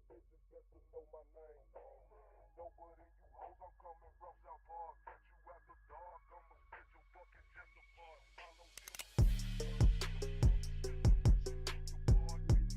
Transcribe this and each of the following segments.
bitches better know my name. Doper than you hoes, I'm coming from South Park. Catch you after dark, I'ma spit your fucking chest apart. Follow you. Follow you.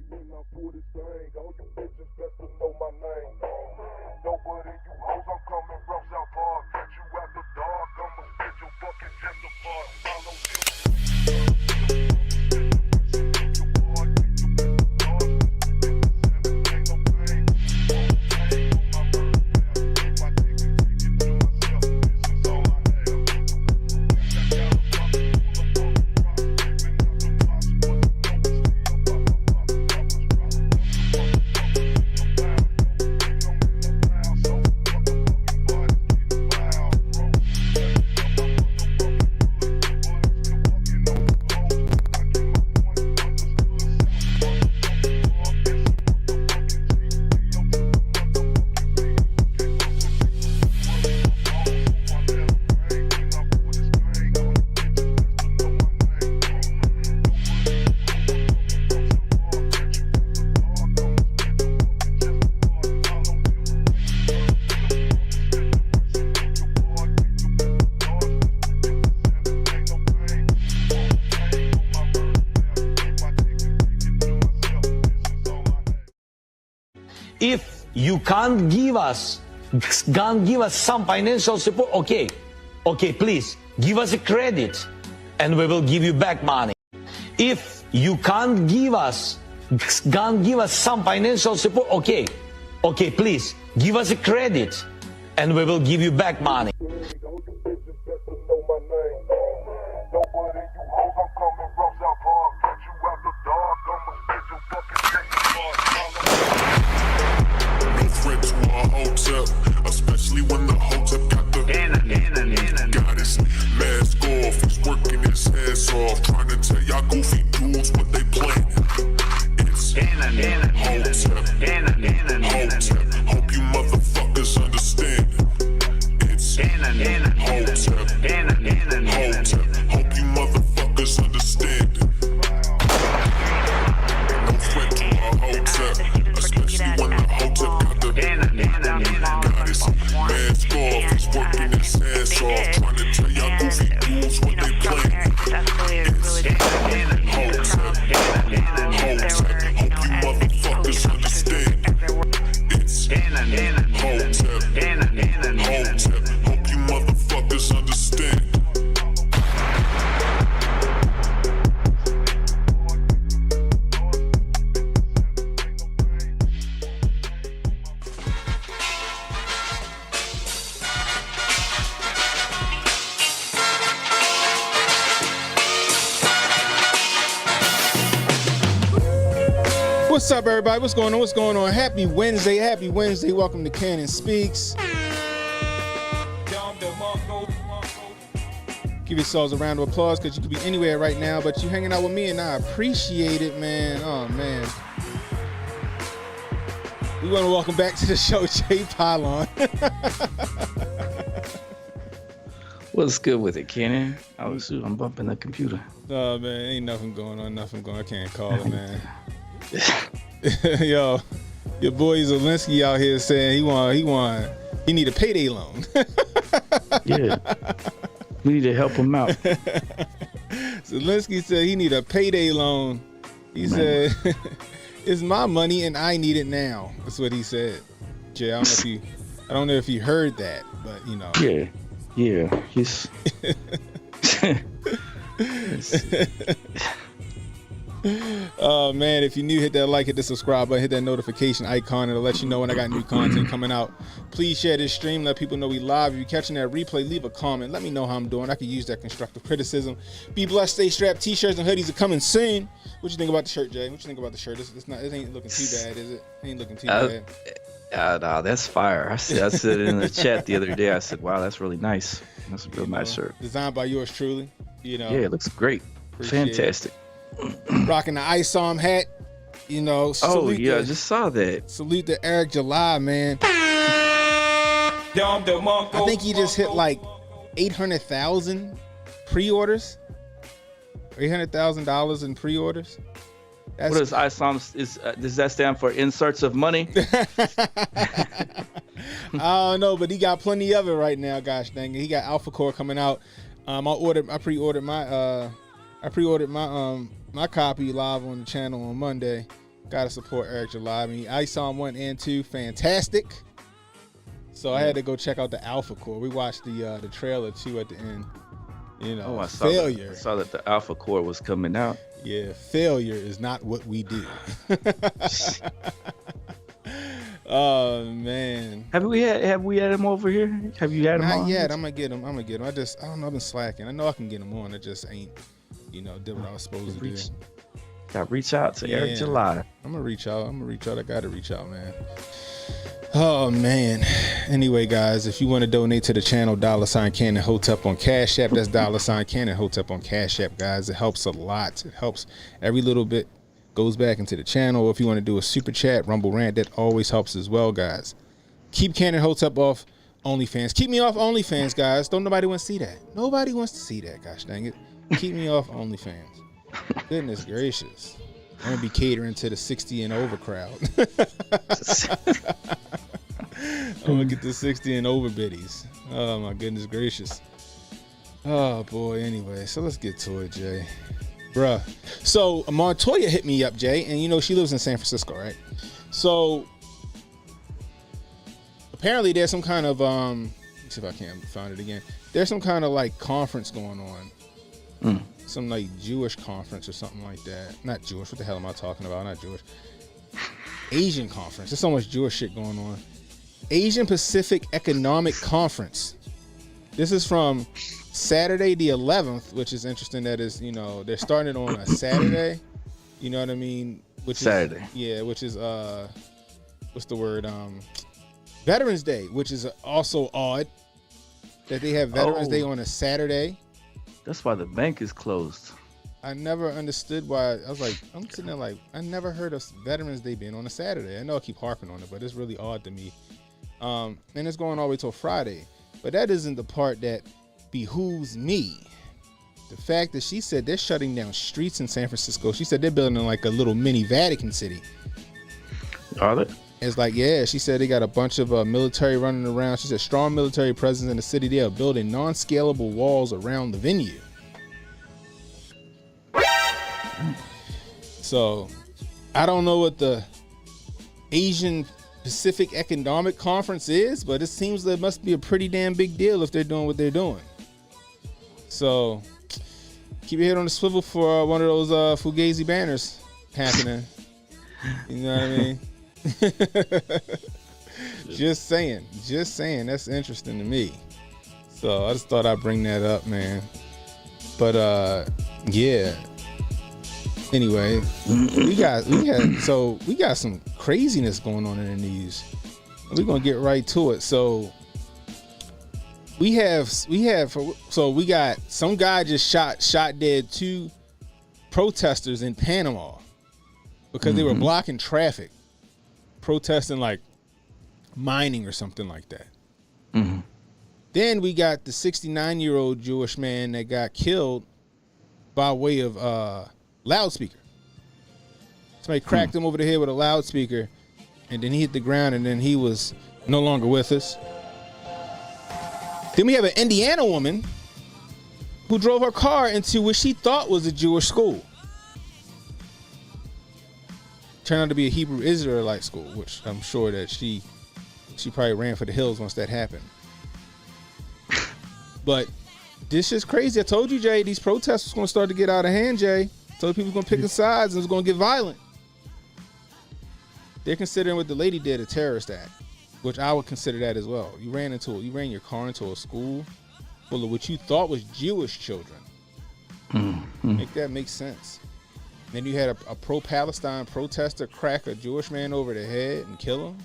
when I pull this thing. All you bitches best to know my name. Nobody you hoes, I'm coming from South Park. Catch you after dark, I'ma spit your fucking chest apart. Follow you. If you can't give us some financial support, okay, please give us a credit and we will give you back money. If you can't give us some financial support, okay, please give us a credit and we will give you back money. Hotep, especially when the Hotep got the goddess mask off. He's working his ass off, trying to tell y'all goofy dudes what they planning. It's Hotep, Hotep. Hope you motherfuckers understand. It's Hotep, Hotep. Hope you motherfuckers understand. No threat to our Hotep, especially when the Hotep got the goddess mask off. He's working his ass off, trying to tell y'all goofy dudes what they planning. It's Hotep, Hotep. Hope you motherfuckers understand. It's Hotep, Hotep. Hope you motherfuckers understand. What's up, everybody? What's going on? What's going on? Happy Wednesday. Happy Wednesday. Welcome to Cannon Speaks. Give yourselves a round of applause because you could be anywhere right now, but you're hanging out with me and I appreciate it, man. Oh, man. We want to welcome back to the show, Jay Pylon. What's good with it, Kenny? I'm bumping the computer. Oh, man. Ain't nothing going on. I can't call it, man. Yo, your boy Zelensky out here saying he need a payday loan. Yeah, we need to help him out. Zelensky said he need a payday loan. He said it's my money and I need it now. That's what he said. Jay, I don't know if you heard that, but you know. Yeah. He's. Oh man, if you're new, hit that like, hit the subscribe button, hit that notification icon. It'll let you know when I got new content coming out. Please share this stream, let people know we live. If you're catching that replay, leave a comment, let me know how I'm doing. I can use that constructive criticism. Be blessed, stay strapped. T-shirts and hoodies are coming soon. What you think about the shirt, Jay? What you think about the shirt? It ain't looking too bad, is it? It ain't looking too bad. No, that's fire. I said it in the chat the other day. I said, wow, that's really nice. That's a real nice shirt. Designed by yours truly. You know. Yeah, it looks great. Fantastic. Rocking the Ice Arm hat. You know. I just saw that. Salute to Eric July, man. I think he just hit like 800,000 pre-orders. $800,000 in pre-orders. What is ISOM? Does that stand for inserts of money? I don't know, but he got plenty of it right now. Gosh dang it, he got Alpha Core coming out. I pre-ordered my my copy live on the channel on Monday. Gotta support Eric July. I mean, Ice on 1 and 2, fantastic. So I had to go check out the Alpha Core. We watched the trailer too at the end. You know, I saw failure. I saw that the Alpha Core was coming out. Yeah, failure is not what we do. Oh man. Have we had him over here? Have you had him on? Not yet. I'm gonna get him. I don't know. I've been slacking. I know I can get him on. I just ain't, did what I was supposed to do. Got to reach out to Eric July. I'm gonna reach out. I gotta reach out, man. Oh man. Anyway, guys, if you want to donate to the channel, $CannonHotep on Cash App. That's $CannonHotep on Cash App, guys. It helps a lot. It helps. Every little bit goes back into the channel. If you want to do a super chat, Rumble Rant, that always helps as well, guys. Keep CannonHotep off OnlyFans. Keep me off OnlyFans, guys. Don't nobody want to see that. Nobody wants to see that. Gosh dang it. Keep me off OnlyFans. Goodness gracious. I'm gonna be catering to the 60 and over crowd. I'm gonna get the 60 and over biddies. Oh my goodness gracious. Oh boy. Anyway, so let's get to it, Jay. Bruh. So Montoya hit me up, Jay, and she lives in San Francisco, right? So apparently there's some kind of let's see if I can find it again. There's some kind of like conference going on. Some like Jewish conference or something like that. Not Jewish. What the hell am I talking about? Not Jewish. Asian conference. There's so much Jewish shit going on. Asian Pacific Economic Conference. This is from Saturday the 11th, which is interesting. That is, they're starting it on a Saturday. You know what I mean? Which Saturday. Which is what's the word? Veterans Day, which is also odd that they have Veterans Day on a Saturday. That's why the bank is closed. I never understood why. I was like, I'm sitting there like, I never heard of Veterans Day being on a Saturday. I know I keep harping on it, but it's really odd to me. And it's going all the way till Friday. But that isn't the part that behooves me. The fact that she said they're shutting down streets in San Francisco. She said they're building like a little mini Vatican City. Are they? It's like, yeah, she said they got a bunch of military running around. She said strong military presence in the city. They are building non-scalable walls around the venue. So I don't know what the Asian Pacific Economic Conference is, but it seems that it must be a pretty damn big deal if they're doing what they're doing. So keep your head on the swivel for one of those Fugazi banners happening. You know what I mean? Just saying. That's interesting to me. So I just thought I'd bring that up, man. But yeah. Anyway, we got some craziness going on in the news. We're gonna get right to it. So we got some guy just shot dead 2 protesters in Panama because they were blocking traffic, protesting like mining or something like that. Then we got the 69-year-old Jewish man that got killed by way of loudspeaker. Somebody cracked him over the head with a loudspeaker, and then he hit the ground, and then he was no longer with us. Then we have an Indiana woman who drove her car into what she thought was a Jewish school. Turned out to be a Hebrew Israelite school, which I'm sure that she probably ran for the hills once that happened. But this is crazy. I told you, Jay, these protests was going to start to get out of hand, Jay. I told you people was going to pick sides and it was going to get violent. They're considering what the lady did a terrorist act, which I would consider that as well. You ran your car into a school full of what you thought was Jewish children. Make that make sense. Then you had a pro-Palestine protester crack a Jewish man over the head and kill him.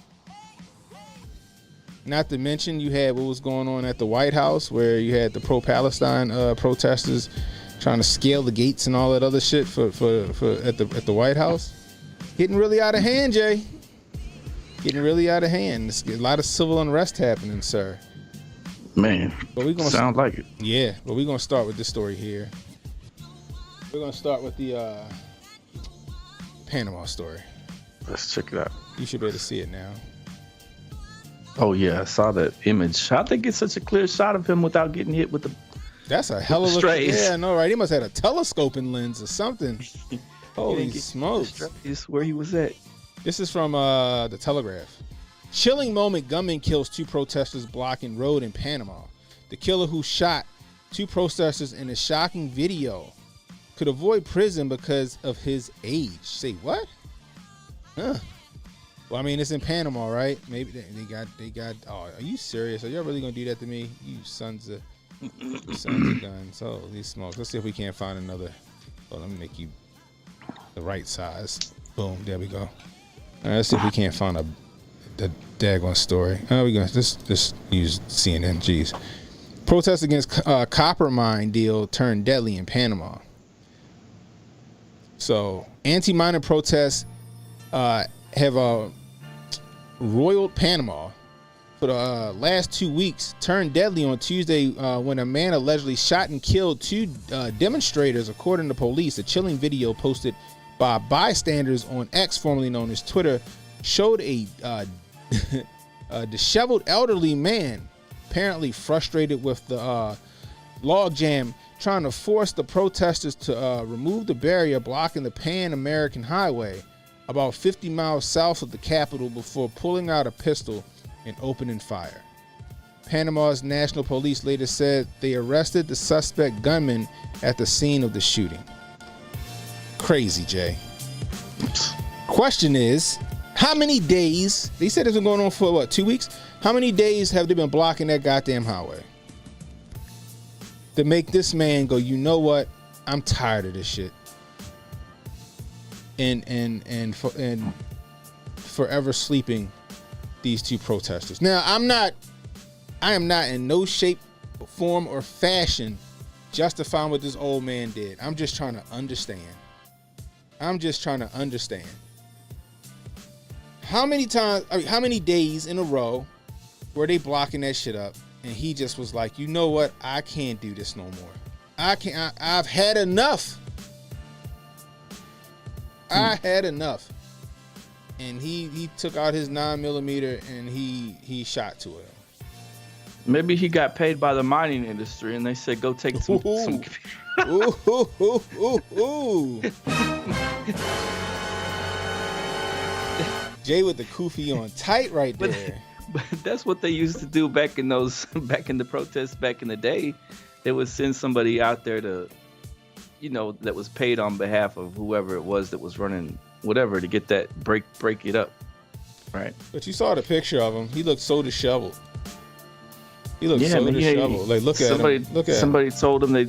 Not to mention you had what was going on at the White House, where you had the pro-Palestine protesters trying to scale the gates and all that other shit for at the White House. Getting really out of hand, Jay. Getting really out of hand. There's a lot of civil unrest happening, sir. Man, but we're gonna sound like it. Yeah, but we're gonna start with this story here. We're gonna start with the Panama story. Let's check it out. You should be able to see it now. Oh yeah, I saw that image. How'd they get such a clear shot of him without getting hit with the? That's a hell of a strays. Yeah, I know, right? He must have had a telescoping lens or something. Holy smokes. Is where he was at. This is from the Telegraph. Chilling moment, gunman kills 2 protesters blocking road in Panama. The killer who shot 2 protesters in a shocking video could avoid prison because of his age. Say what? Huh. Well, I mean, it's in Panama, right? Maybe they got. Oh, are you serious? Are y'all really gonna do that to me? You sons of guns. Oh, these smokes. Let's see if we can't find another. Oh, let me make you the right size. Boom. There we go. All right, let's see if we can't find the daggone story. How we going? Just use CNN. Jeez. Protests against copper mine deal turned deadly in Panama. So, anti-mining protests have roiled Panama for the last 2 weeks, turned deadly on Tuesday when a man allegedly shot and killed 2 demonstrators, according to police. A chilling video posted by bystanders on X, formerly known as Twitter, showed a disheveled elderly man, apparently frustrated with the logjam, trying to force the protesters to remove the barrier blocking the Pan American Highway about 50 miles south of the capital before pulling out a pistol and opening fire. Panama's national police later said they arrested the suspect gunman at the scene of the shooting. Crazy, Jay. Question is, how many days, they said it's been going on for what, 2 weeks? How many days have they been blocking that goddamn highway to make this man go, you know what, I'm tired of this shit, and forever sleeping these 2 protesters? Now, I am not in no shape, form, or fashion justifying what this old man did. I'm just trying to understand. How many times, how many days in a row were they blocking that shit up? And he just was like, you know what? I can't do this no more. I've had enough. I had enough. And he took out his 9mm and he shot 2 of them. Maybe he got paid by the mining industry and they said, go take some. Ooh. Jay with the kufi on tight right there. But that's what they used to do back in the protests back in the day. They would send somebody out there to, that was paid on behalf of whoever it was that was running whatever to get that break it up, right? But you saw the picture of him. He looked so disheveled. Disheveled. Like, look at him. Somebody told him they.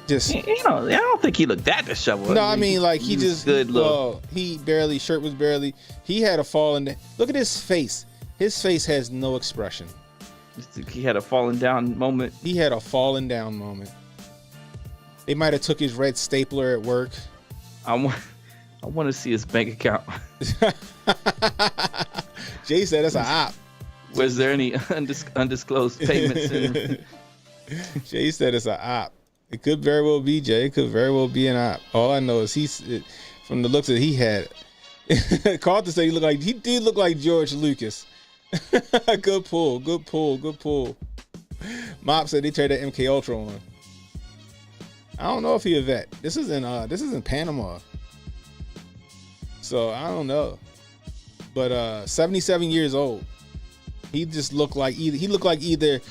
Just I don't think he looked that disheveled. No, I mean like he just good look. Shirt was barely. He had a fallen. Look at his face. His face has no expression. He had a falling down moment. They might have took his red stapler at work. I want to see his bank account. Jay said that's an op. Was there any undisclosed payments in? Jay said it's an op. It could very well be, Jay. It could very well be an op. All I know is from the looks that he had, Carlton said he did look like George Lucas. Good pull. Mop said they turned that MK Ultra on. I don't know if he a vet. This is in Panama. So I don't know. But 77 years old. He just looked like either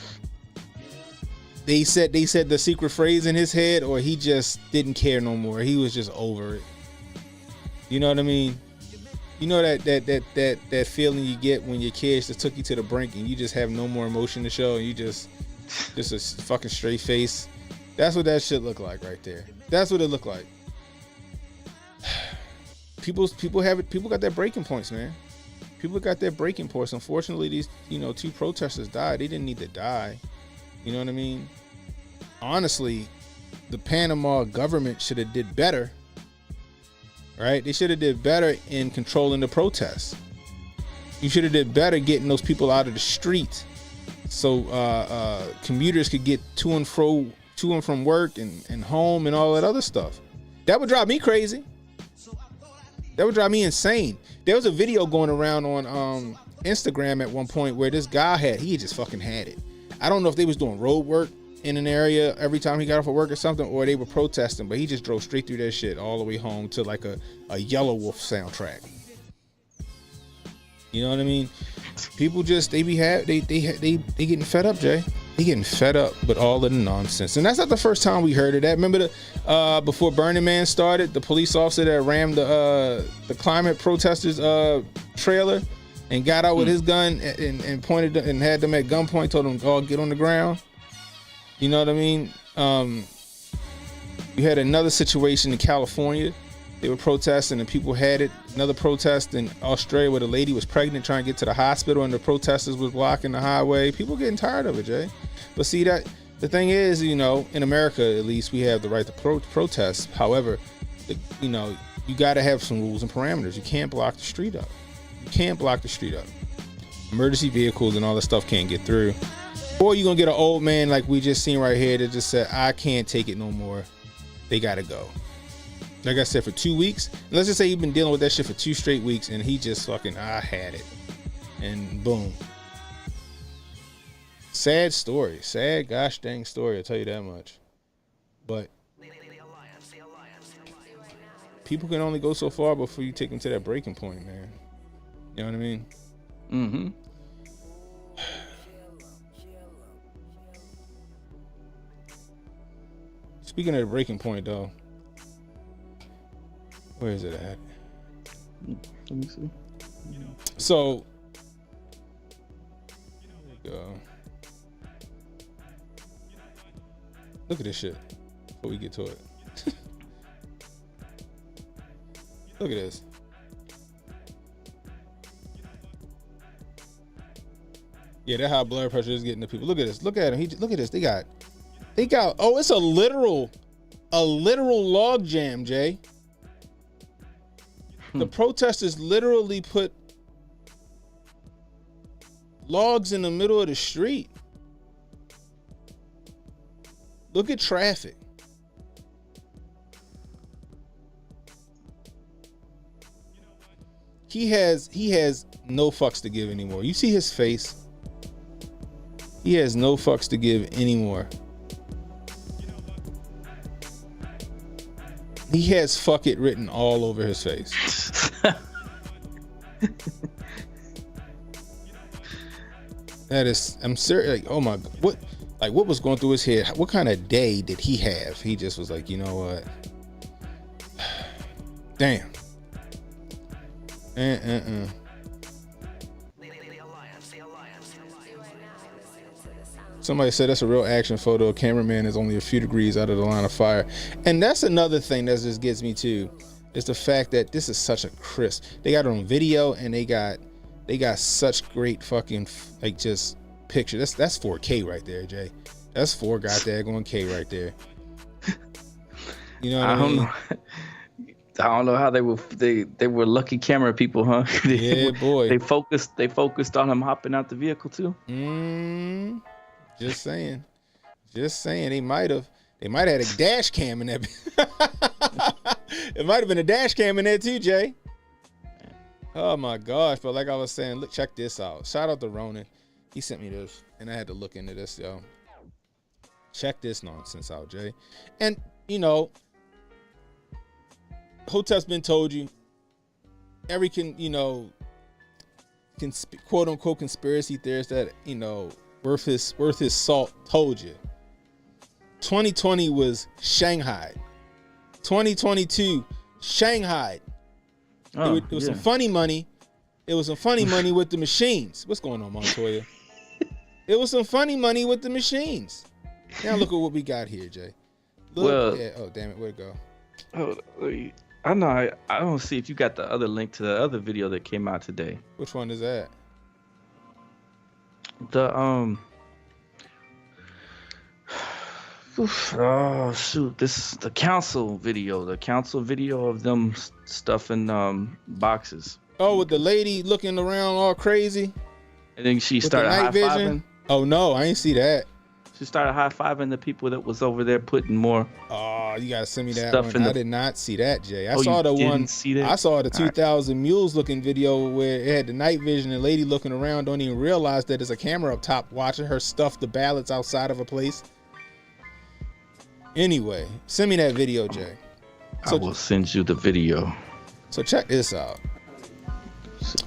they said the secret phrase in his head, or he just didn't care no more. He was just over it. You know what I mean? You know that feeling you get when your kids just took you to the brink and you just have no more emotion to show, and you just a fucking straight face. That's what that shit looked like right there. That's what it looked like. People got their breaking points, man. People got their breaking points. Unfortunately, these 2 protesters died. They didn't need to die. You know what I mean? Honestly, the Panama government should have did better. Right? They should have did better in controlling the protests. You should have did better getting those people out of the street, so commuters could get to and from work and home and all that other stuff. That would drive me crazy. That would drive me insane. There was a video going around on Instagram at one point where this guy he just fucking had it. I don't know if they was doing road work in an area every time he got off of work or something, or they were protesting, but he just drove straight through that shit all the way home to like a Yellow Wolf soundtrack. You know what I mean? People just they getting fed up, Jay. They getting fed up with all of the nonsense, and that's not the first time we heard of that. Remember the before Burning Man started, the police officer that rammed the climate protesters trailer and got out with his gun and pointed and had them at gunpoint, told them all get on the ground. You know what I mean? We had another situation in California. They were protesting and people had it. Another protest in Australia where the lady was pregnant trying to get to the hospital and the protesters was blocking the highway. People getting tired of it, Jay. But see, that the thing is, you know, in America at least we have the right to protest. However, you know, you got to have some rules and parameters. You can't block the street up. You can't block the street up. Emergency vehicles and all that stuff can't get through. Or you're going to get an old man like we just seen right here that just said, I can't take it no more. They got to go. Like I said, for 2 weeks. Let's just say he's been dealing with that shit for 2 straight weeks and he just fucking, I had it. And boom. Sad story. Sad gosh dang story, I'll tell you that much. But people can only go so far before you take them to that breaking point, man. You know what I mean? Mm-hmm. Speaking of the breaking point, though, where is it at? Let me see. So, there we go. Look at this shit before we get to it. Look at this. Yeah, that's how blood pressure is getting to people. Look at this. Look at him. Look at this. They got. Oh, it's a literal log jam, Jay. The protesters literally put logs in the middle of the street. Look at traffic. He has no fucks to give anymore. You see his face? He has no fucks to give anymore. He has fuck it written all over his face. That is, I'm serious. Like, oh my, what was going through his head? What kind of day did he have? He just was like, you know what? Damn. Somebody said that's a real action photo. A cameraman is only a few degrees out of the line of fire. And that's another thing that just gets me too, is the fact that this is such a crisp. They got it on video and they got such great fucking like just picture. That's 4K right there, Jay. That's 4 goddamn K right there. You know what I mean? I don't know how they were lucky camera people, huh? Yeah, boy. They focused on him hopping out the vehicle too. Just saying. They might have had a dash cam in that. It might have been a dash cam in there too, Jay. Oh my gosh! But like I was saying, look, check this out. Shout out to Ronan. He sent me this, and I had to look into this, yo. Check this nonsense out, Jay. And you know, Hotep's been told you. Every quote unquote conspiracy theorist that worth his salt told you. 2020 was Shanghai. 2022 Shanghai. It was some funny money. It was some funny money with the machines. What's going on, Montoya? It was some funny money with the machines. Now look at what we got here, Jay. Look oh damn it, where'd it go? I know. I don't see if you got the other link to the other video that came out today. Which one is that? The oh shoot, the council video of them stuffing boxes. Oh, with the lady looking around all crazy, and then she started high-fiving. Oh no, I ain't see that. She started high-fiving the people that was over there putting more. Oh, you gotta send me that one. I did not see that, Jay. I saw the one. See that? I saw the 2000 Mules looking video where it had the night vision and lady looking around, don't even realize that there's a camera up top watching her stuff the ballots outside of a place. Anyway, send me that video, Jay. I will send you the video. So check this out.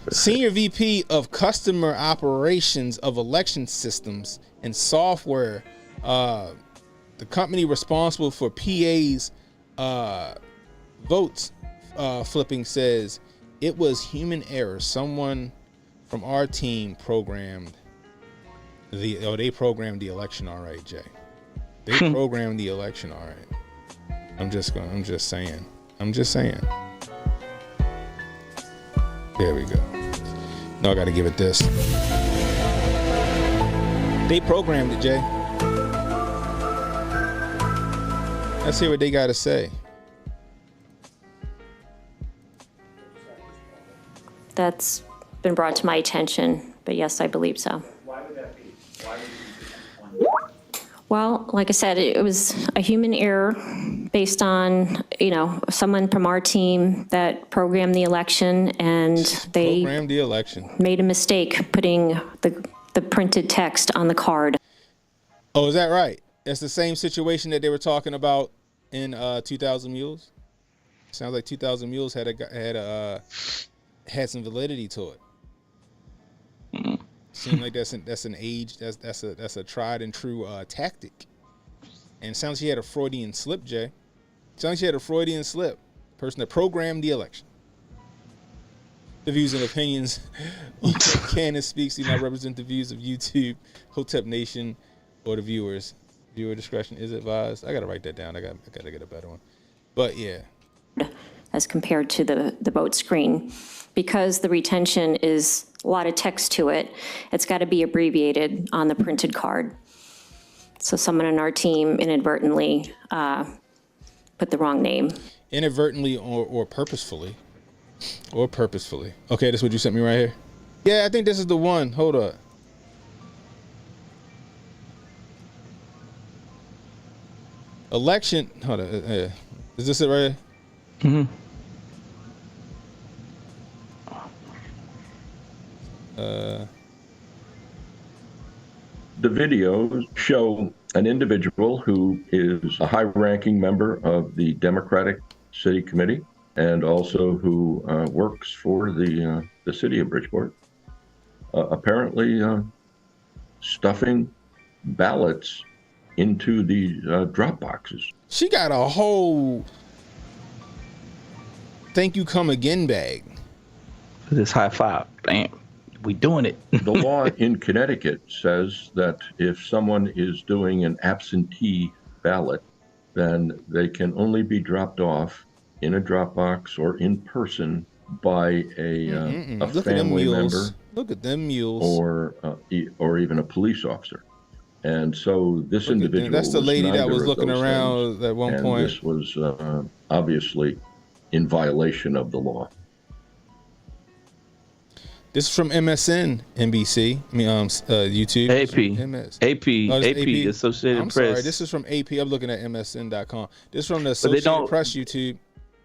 Senior VP of Customer Operations of Election Systems and Software, the company responsible for PA's votes flipping, says it was human error. Someone from our team programmed they programmed the election all right, Jay. They programmed the election all right. I'm just saying. There we go. No, I gotta give it this. They programmed it, Jay. Let's hear what they gotta say. That's been brought to my attention, but yes, I believe so. Why would that be? Well, like I said, it was a human error based on, someone from our team that programmed the election, and they Programmed the election. made a mistake putting the printed text on the card. Oh, is that right? That's the same situation that they were talking about in 2000 Mules. Sounds like 2000 Mules had some validity to it. Seems like that's a tried and true tactic. And it sounds like she had a Freudian slip, Jay. Sounds like she had a Freudian slip. Person that programmed the election. The views and opinions Cannon speaks do not represent the views of YouTube, Hotep Nation, or the viewers. Viewer discretion is advised. I gotta write that down. I gotta get a better one. But yeah. As compared to the vote screen, because the retention is a lot of text to it, it's got to be abbreviated on the printed card. So someone on our team inadvertently put the wrong name. Inadvertently or purposefully. Or purposefully. Okay, that's what you sent me right here. Yeah, I think this is the one. Hold up. Election. Hold on. Is this it right here? Mm-hmm. The videos show an individual who is a high-ranking member of the Democratic City Committee and also who works for the city of Bridgeport, apparently stuffing ballots into the drop boxes. She got a whole thank you come again bag. This high five. Bam. We doing it. The law in Connecticut says that if someone is doing an absentee ballot, then they can only be dropped off in a drop box or in person by a family member. Look at them mules. Or even a police officer. And so this individual, that's the lady that was was looking around at one point. This was obviously in violation of the law. This is from MSN, NBC. I mean, YouTube. AP, Associated I'm Press. sorry, this is from AP. I'm looking at MSN.com. This is from the Associated Press YouTube.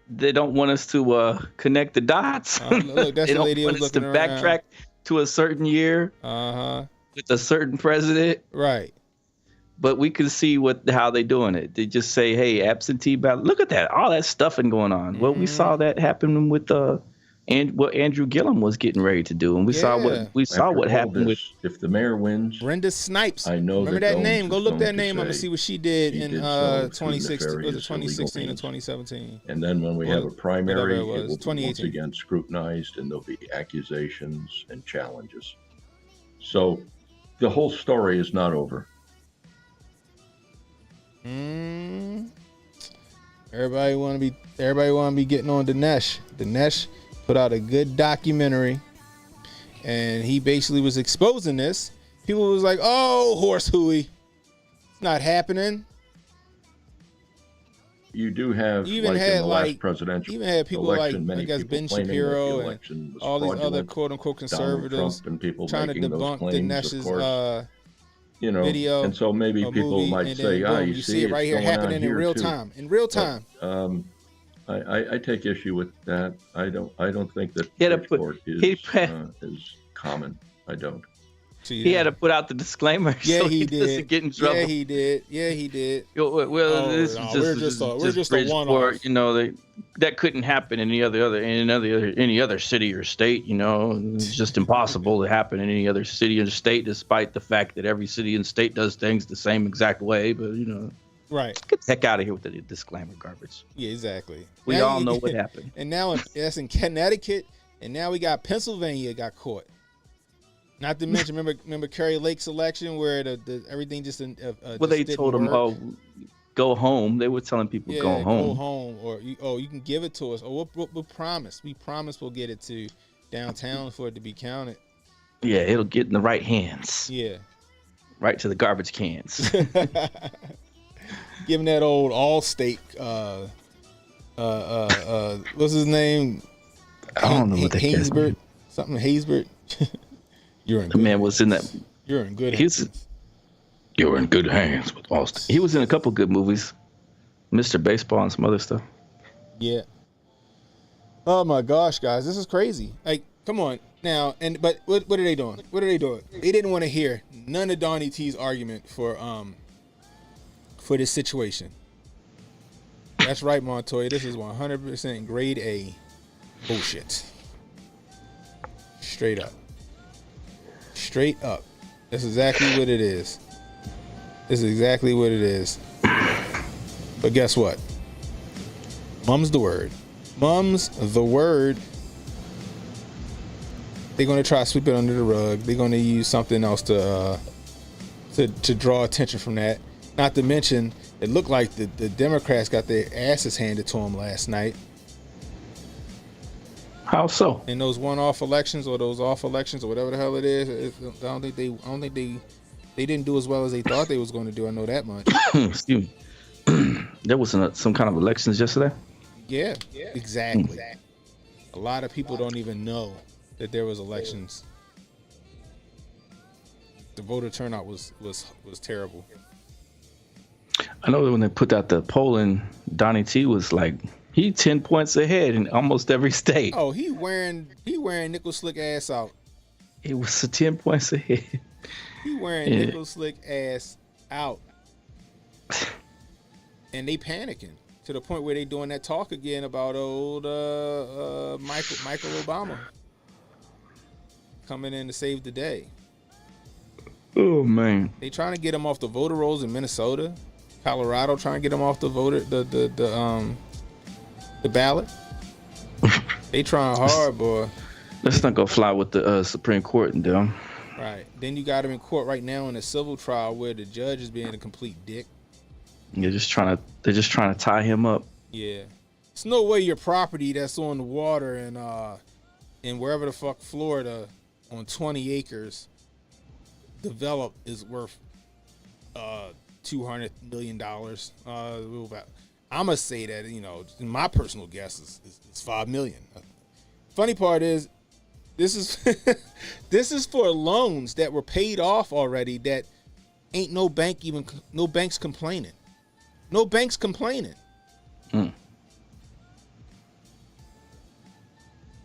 They don't want us to connect the dots. Look, that's they the don't lady want who was us to looking around. backtrack to a certain year with a certain president. Right. But we can see how they doing it. They just say, "Hey, absentee ballot. Look at that, all that stuffing going on." Well, we saw that happen with and what Andrew Gillum was getting ready to do, and we saw what happened with. If the mayor wins, Brenda Snipes. I know. Remember that name? Go look that name up and say see what she did in 2016. Was it 2016 2016 or 2017? And then when we have a primary, it will be 2018. once again scrutinized, and there'll be accusations and challenges. So the whole story is not over. Everybody want to be getting on Dinesh. Dinesh put out a good documentary, and he basically was exposing this. People was like, "Oh, horse hooey, it's not happening." You do have, even like had in the last presidential even had people election, like, many I guess, people Ben claiming that Shapiro the and election was all these other fraudulent. quote unquote Donald conservatives Trump and people trying to making those debunk claims, of Dinesh's course. Video, and so maybe people movie, might and say, then, boom, you see it right here happening in real time. In real time. I take issue with that. I don't think that He had to Bridgeport is common. I don't. He had to put out the disclaimer so he doesn't get in trouble. Yeah, he did. Yeah, he did. Well, this is we're just a one-off. Bridgeport, you know, that couldn't happen in any other city or state. You know, it's just impossible to happen in any other city or state, despite the fact that every city and state does things the same exact way. But you know, right? Get the heck out of here with the disclaimer garbage. Yeah, exactly. We all know what happened. And now that's in Connecticut, and now we got Pennsylvania got caught. Not to mention, remember Kerry Lake's election where the everything just well, they told them, "Oh, go home." They were telling people, "Go home." Go home, or you can give it to us. Or we'll promise. We promise we'll get it to downtown for it to be counted. Yeah, it'll get in the right hands. Yeah, right to the garbage cans. Giving that old Allstate, what's his name? I don't know what that is. Something Haysbert. You're in the man was in that. You're in good hands. You're in good hands with Austin. He was in a couple good movies, Mr. Baseball and some other stuff. Yeah. Oh my gosh, guys, this is crazy. Like, come on now. But what are they doing? What are they doing? They didn't want to hear none of Donnie T's argument for this situation. That's right, Montoya. This is 100% grade A bullshit. Straight up. Straight up. That's exactly what it is. This is exactly what it is. But guess what? Mum's the word. Mum's the word. They're going to try to sweep it under the rug. They're going to use something else to draw attention from that. Not to mention, it looked like the Democrats got their asses handed to them last night. How so? In those one-off elections or those off elections or whatever the hell it is, I don't think they didn't do as well as they thought they was going to do. I know that much. Excuse me. There was some kind of elections yesterday. Yeah, exactly. A lot of people don't even know that there was elections. The voter turnout was terrible. I know that when they put out the polling, Donnie T was like, he 10 points ahead in almost every state. Oh, he wearing nickel slick ass out. It was 10 points ahead. He wearing nickel slick ass out. And they panicking to the point where they doing that talk again about old Michael Obama coming in to save the day. Oh man. They trying to get him off the voter rolls in Minnesota. Colorado trying to get him off the ballot. They trying hard, boy. Let's not go fly with the Supreme Court and them. Right. Then you got him in court right now in a civil trial where the judge is being a complete dick. They're just trying to tie him up. Yeah. There's no way your property that's on the water in wherever the fuck Florida on 20 acres developed is worth $200 million. I'm gonna say that, my personal guess is $5 million. Funny part is, this is for loans that were paid off already. That ain't no banks complaining. No banks complaining.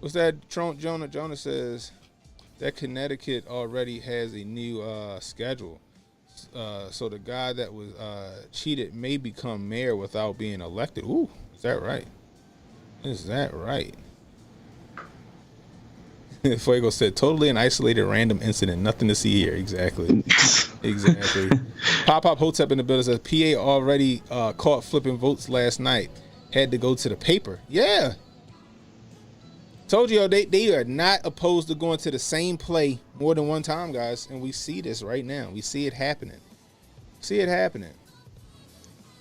What's that? Jonah says that Connecticut already has a new schedule. So the guy that was cheated may become mayor without being elected. Ooh, is that right? Is that right? Fuego said, totally an isolated random incident. Nothing to see here. Exactly. Exactly. Pop Hotep in the building says, PA already caught flipping votes last night. Had to go to the paper. Yeah. Told you, they are not opposed to going to the same play more than one time, guys. And we see this right now. We see it happening. See it happening.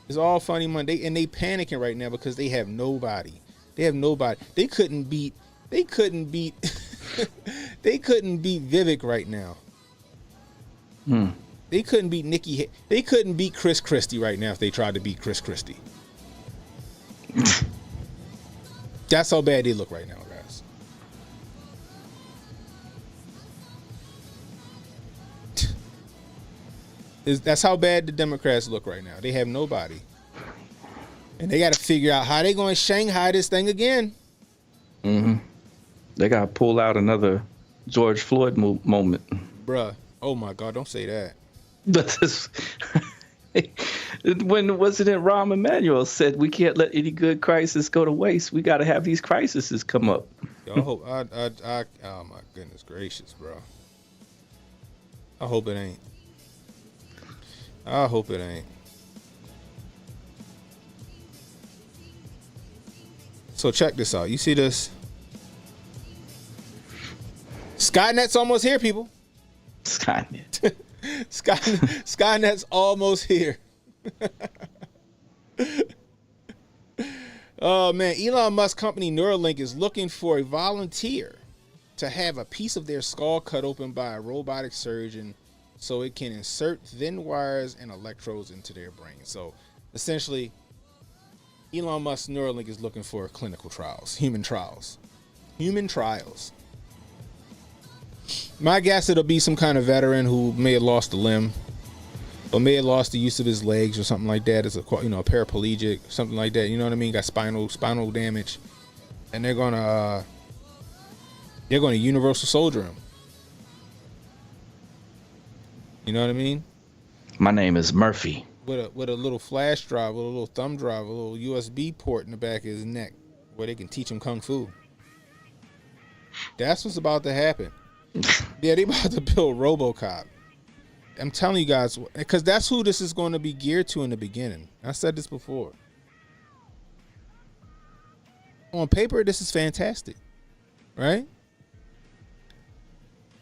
It's all funny money. And they panicking right now because they have nobody. They have nobody. They couldn't beat they couldn't beat Vivek right now. They couldn't beat Nikki. They couldn't beat Chris Christie right now if they tried to beat Chris Christie. That's how bad they look right now, guys. That's how bad the Democrats look right now. They have nobody. And they got to figure out how they're going to Shanghai this thing again. They got to pull out another George Floyd moment. Bruh. Oh my God, don't say that. But this, when wasn't it Rahm Emanuel said we can't let any good crisis go to waste. We got to have these crises come up. Yo, I hope oh my goodness gracious, bro. I hope it ain't. I hope it ain't. So check this out. You see this? Skynet's almost here, people. Skynet. Skynet's almost here. Oh man, Elon Musk company Neuralink is looking for a volunteer to have a piece of their skull cut open by a robotic surgeon so it can insert thin wires and electrodes into their brain. So essentially, Elon Musk's Neuralink is looking for clinical trials, human trials. My guess it'll be some kind of veteran who may have lost a limb or may have lost the use of his legs or something like that. As a paraplegic, something like that. You know what I mean? Got spinal damage, and they're gonna universal soldier him. You know what I mean? My name is Murphy. With a little flash drive, with a little thumb drive, a little USB port in the back of his neck, where they can teach him kung fu. That's what's about to happen. Yeah, they about to build RoboCop. I'm telling you guys, because that's who this is going to be geared to in the beginning. I said this before. On paper, this is fantastic, right?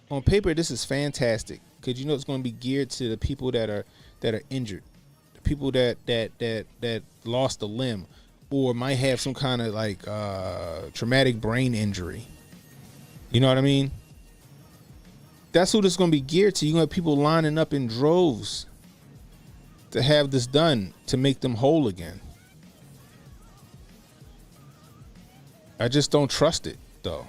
On paper, this is fantastic because you know it's going to be geared to the people that are injured, the people that lost a limb, or might have some kind of like traumatic brain injury. You know what I mean? That's who this is going to be geared to. You're going to have people lining up in droves to have this done to make them whole again. I just don't trust it, though.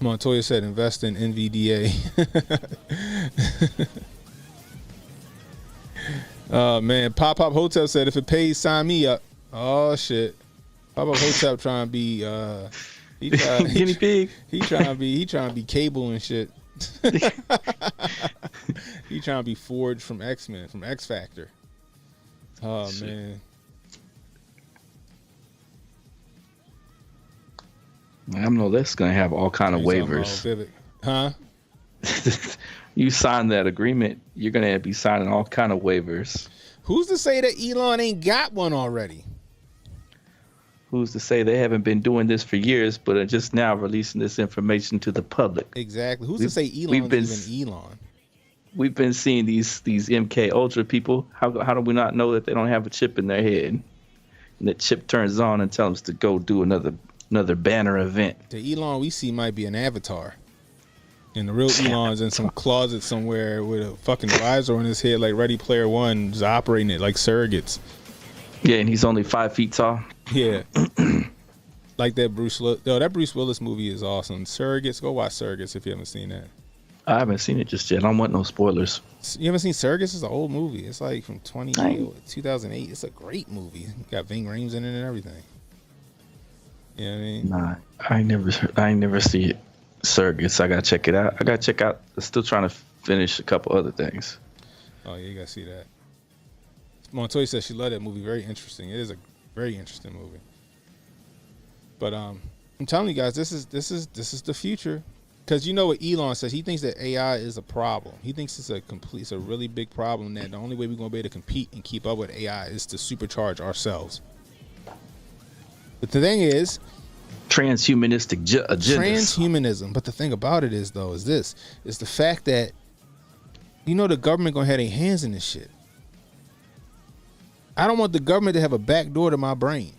Montoya said invest in NVDA. Oh, man. Pop Hotep said if it pays, sign me up. Oh, shit. Pop Hotep trying to be guinea pig. He trying to be Cable and shit. He trying to be Forge from X-Men, from X Factor. Oh shit. Man. I know that's gonna have all kind of waivers. Huh? You sign that agreement, you're gonna be signing all kind of waivers. Who's to say that Elon ain't got one already? Who's to say they haven't been doing this for years, but are just now releasing this information to the public? Exactly. Who's to say Elon's even Elon? We've been seeing these MK Ultra people. How do we not know that they don't have a chip in their head? And that chip turns on and tells them to go do another banner event. The Elon we see might be an avatar. And the real Elon's in some closet somewhere with a fucking visor on his head like Ready Player One, just operating it like surrogates. Yeah, and he's only 5 feet tall. Yeah. Like that Bruce Willis movie is awesome. Surrogates, go watch Surrogates if you haven't seen that. I haven't seen it just yet. I don't want no spoilers. You haven't seen Surrogates? It's an old movie. It's like from 2008. It's a great movie. Got Ving Rhames in it and everything. You know what I mean? Nah, I never see it. Surrogates. I gotta check it out. I'm still trying to finish a couple other things. Oh yeah, you gotta see that. Montoya says she loved that movie. Very interesting. It is a very interesting movie. But I'm telling you guys, this is the future. Because you know what Elon says, he thinks that AI is a problem. He thinks it's a really big problem. That the only way we're gonna be able to compete and keep up with AI is to supercharge ourselves. But the thing is, transhumanistic agendas. Transhumanism. But the thing about it is the fact that the government gonna have their hands in this shit. I don't want the government to have a back door to my brain.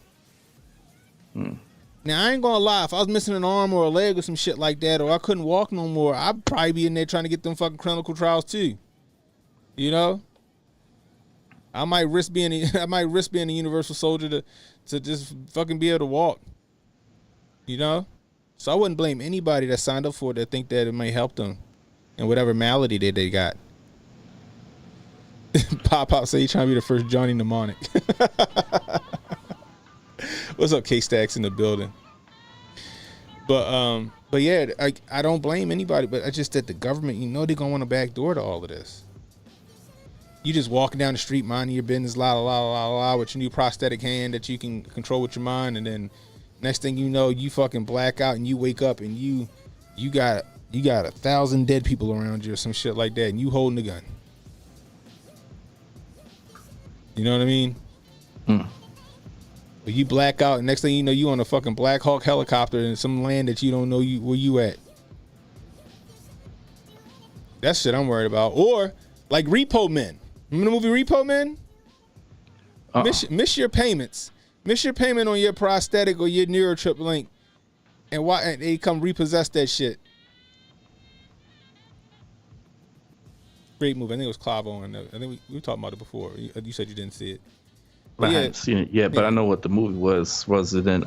Now, I ain't gonna lie. If I was missing an arm or a leg or some shit like that, or I couldn't walk no more, I'd probably be in there trying to get them fucking clinical trials too. You know? I might risk being a universal soldier to just fucking be able to walk. You know? So I wouldn't blame anybody that signed up for it that think that it may help them in whatever malady that they got. Pop say he trying to be the first Johnny Mnemonic. What's up, K-Stacks in the building? But yeah, I don't blame anybody, but I just that the government, they're gonna want a back door to all of this. You just walking down the street, minding your business, la la la la la, with your new prosthetic hand that you can control with your mind, and then next thing you know, you fucking black out and you wake up and you got 1,000 dead people around you or some shit like that, and you holding the gun. You know what I mean? But you black out, and next thing you know, you on a fucking Black Hawk helicopter in some land that you don't know where you at. That's shit I'm worried about. Or like Repo Men. Remember the movie Repo Men? Miss your payments. Miss your payment on your prosthetic or your neurochip link, and they come repossess that shit. Great movie. I think it was Clive Owen. I think we were talking about it before. You said you didn't see it. I haven't seen it yet, but I know what the movie was. Was it in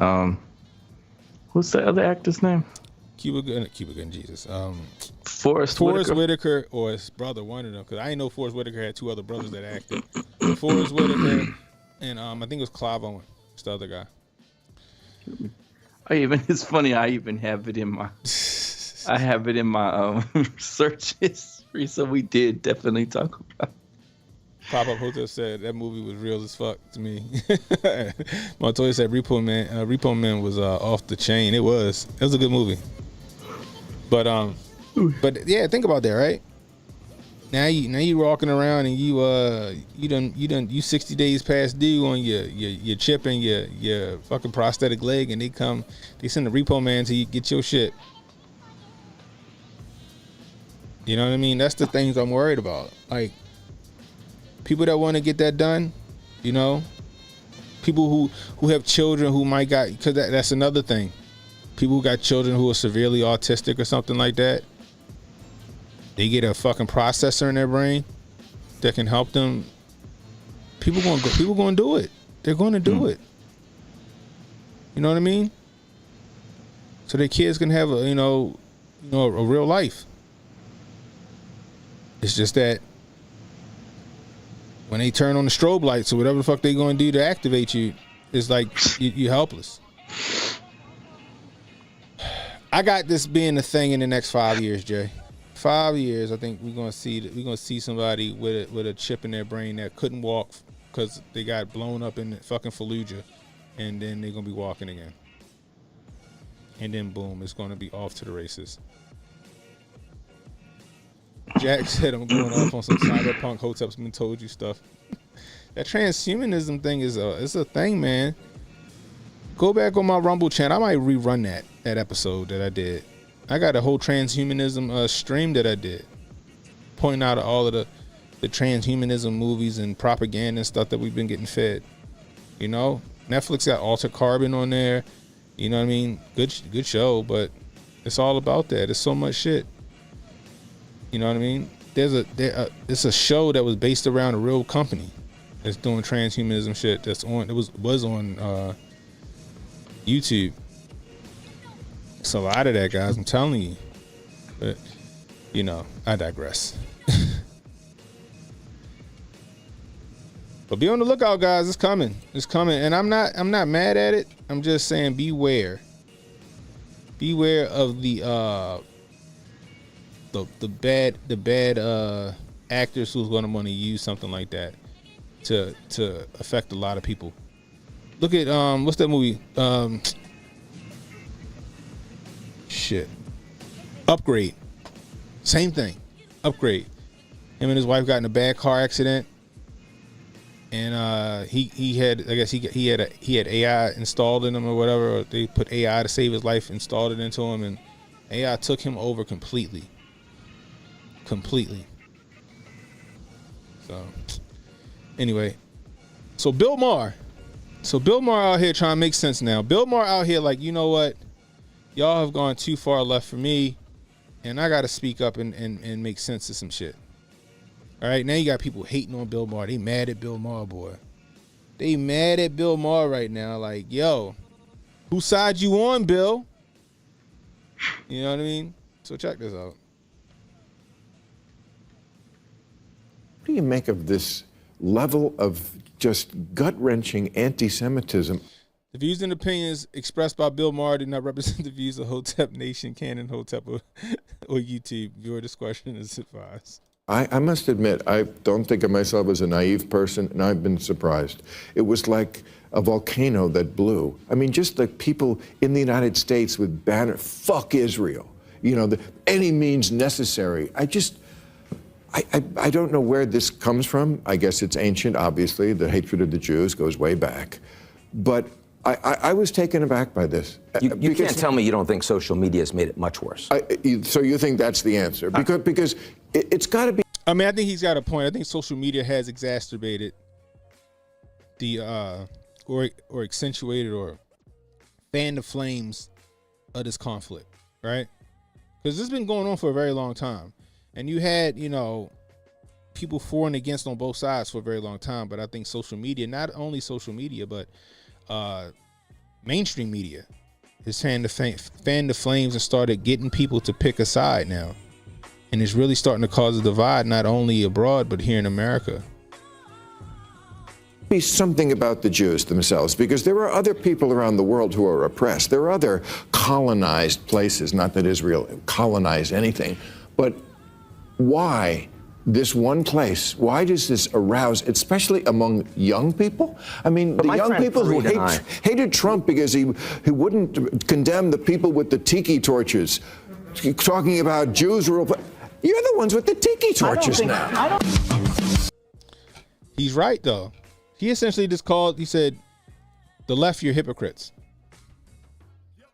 what's the other actor's name? Cuba Gooding Jesus. Forrest Whitaker or his brother, one of them. Because I didn't know Forrest Whitaker had two other brothers that acted. Forrest Whitaker and I think it was Clive Owen. It's the other guy. It's funny. I even have it in my. I have it in my search history, so we did definitely talk about. Pop-Up Hotep said that movie was real as fuck to me. Montoya said Repo Man was off the chain. It was a good movie. But yeah, think about that, right? Now you walking around and you 60 days past due on your chip and your fucking prosthetic leg, and they send the Repo Man to you get your shit. You know what I mean? That's the things I'm worried about. Like, people that want to get that done, people who have children who might because that's another thing. People who got children who are severely autistic or something like that, they get a fucking processor in their brain that can help them. People going to do it. They're going to do it. You know what I mean? So their kids can have a real life. It's just that when they turn on the strobe lights or whatever the fuck they gonna do to activate you, it's like you're helpless. I got this being a thing in the next 5 years, Jay. 5 years, I think we're gonna see somebody with a chip in their brain that couldn't walk because they got blown up in fucking Fallujah, and then they're gonna be walking again. And then boom, it's gonna be off to the races. Jack said I'm going off on some cyberpunk Hotep's been told you stuff. That transhumanism thing is a thing, man. Go back on my Rumble channel. I might rerun that episode that I did. I got a whole transhumanism stream that I did, pointing out all of the transhumanism movies and propaganda and stuff that we've been getting fed. Netflix got Altered Carbon on there. You know what I mean? Good show, but it's all about that. There's so much shit. You know what I mean? It's a show that was based around a real company that's doing transhumanism shit. It was on YouTube. It's a lot of that, guys. I'm telling you. But I digress. But be on the lookout, guys. It's coming. It's coming, and I'm not mad at it. I'm just saying, beware. Beware of the bad actors who's going to want to use something like that to affect a lot of people. Look at what's that movie? Upgrade. Same thing. Upgrade. Him and his wife got in a bad car accident, and he had AI installed in him or whatever. Or they put AI to save his life, installed it into him, and AI took him over completely. So anyway, so Bill Maher out here trying to make sense now. Bill Maher out here like, you know what, y'all have gone too far left for me, and I gotta speak up and make sense of some shit. All right, now you got people hating on Bill Maher. They mad at Bill Maher, boy. They mad at Bill Maher right now. Like, yo, whose side you on, Bill? You know what I mean? So check this out. What do you make of this level of just gut-wrenching anti-Semitism? The The views and opinions expressed by Bill Maher do not represent the views of Hotep Nation, CannonHotep, or YouTube. Viewer discretion is advised. I must admit, I don't think of myself as a naive person, and I've been surprised. It was like a volcano that blew. I mean, just like people in the United States with banner, fuck Israel, you know, any means necessary. I don't know where this comes from. I guess it's ancient, obviously. The hatred of the Jews goes way back. But I was taken aback by this. You can't tell me you don't think social media has made it much worse. So you think that's the answer? Because it's got to be. I mean, I think he's got a point. I think social media has exacerbated the or accentuated or fanned the flames of this conflict, right? Because this has been going on for a very long time, and you had, you know, people for and against on both sides for a very long time. But I think social media, not only social media, but mainstream media, has fanned the flames and started getting people to pick a side now. And it's really starting to cause a divide, not only abroad, but here in America. Be something about the Jews themselves, because there are other people around the world who are oppressed. There are other colonized places, not that Israel colonized anything, but why this one place? Why does this arouse, especially among young people? I mean, the young people who hated Trump because he wouldn't condemn the people with the tiki torches, talking about Jews were. You're the ones with the tiki torches now. He's right, though. He essentially just called, he said, the left, you're hypocrites.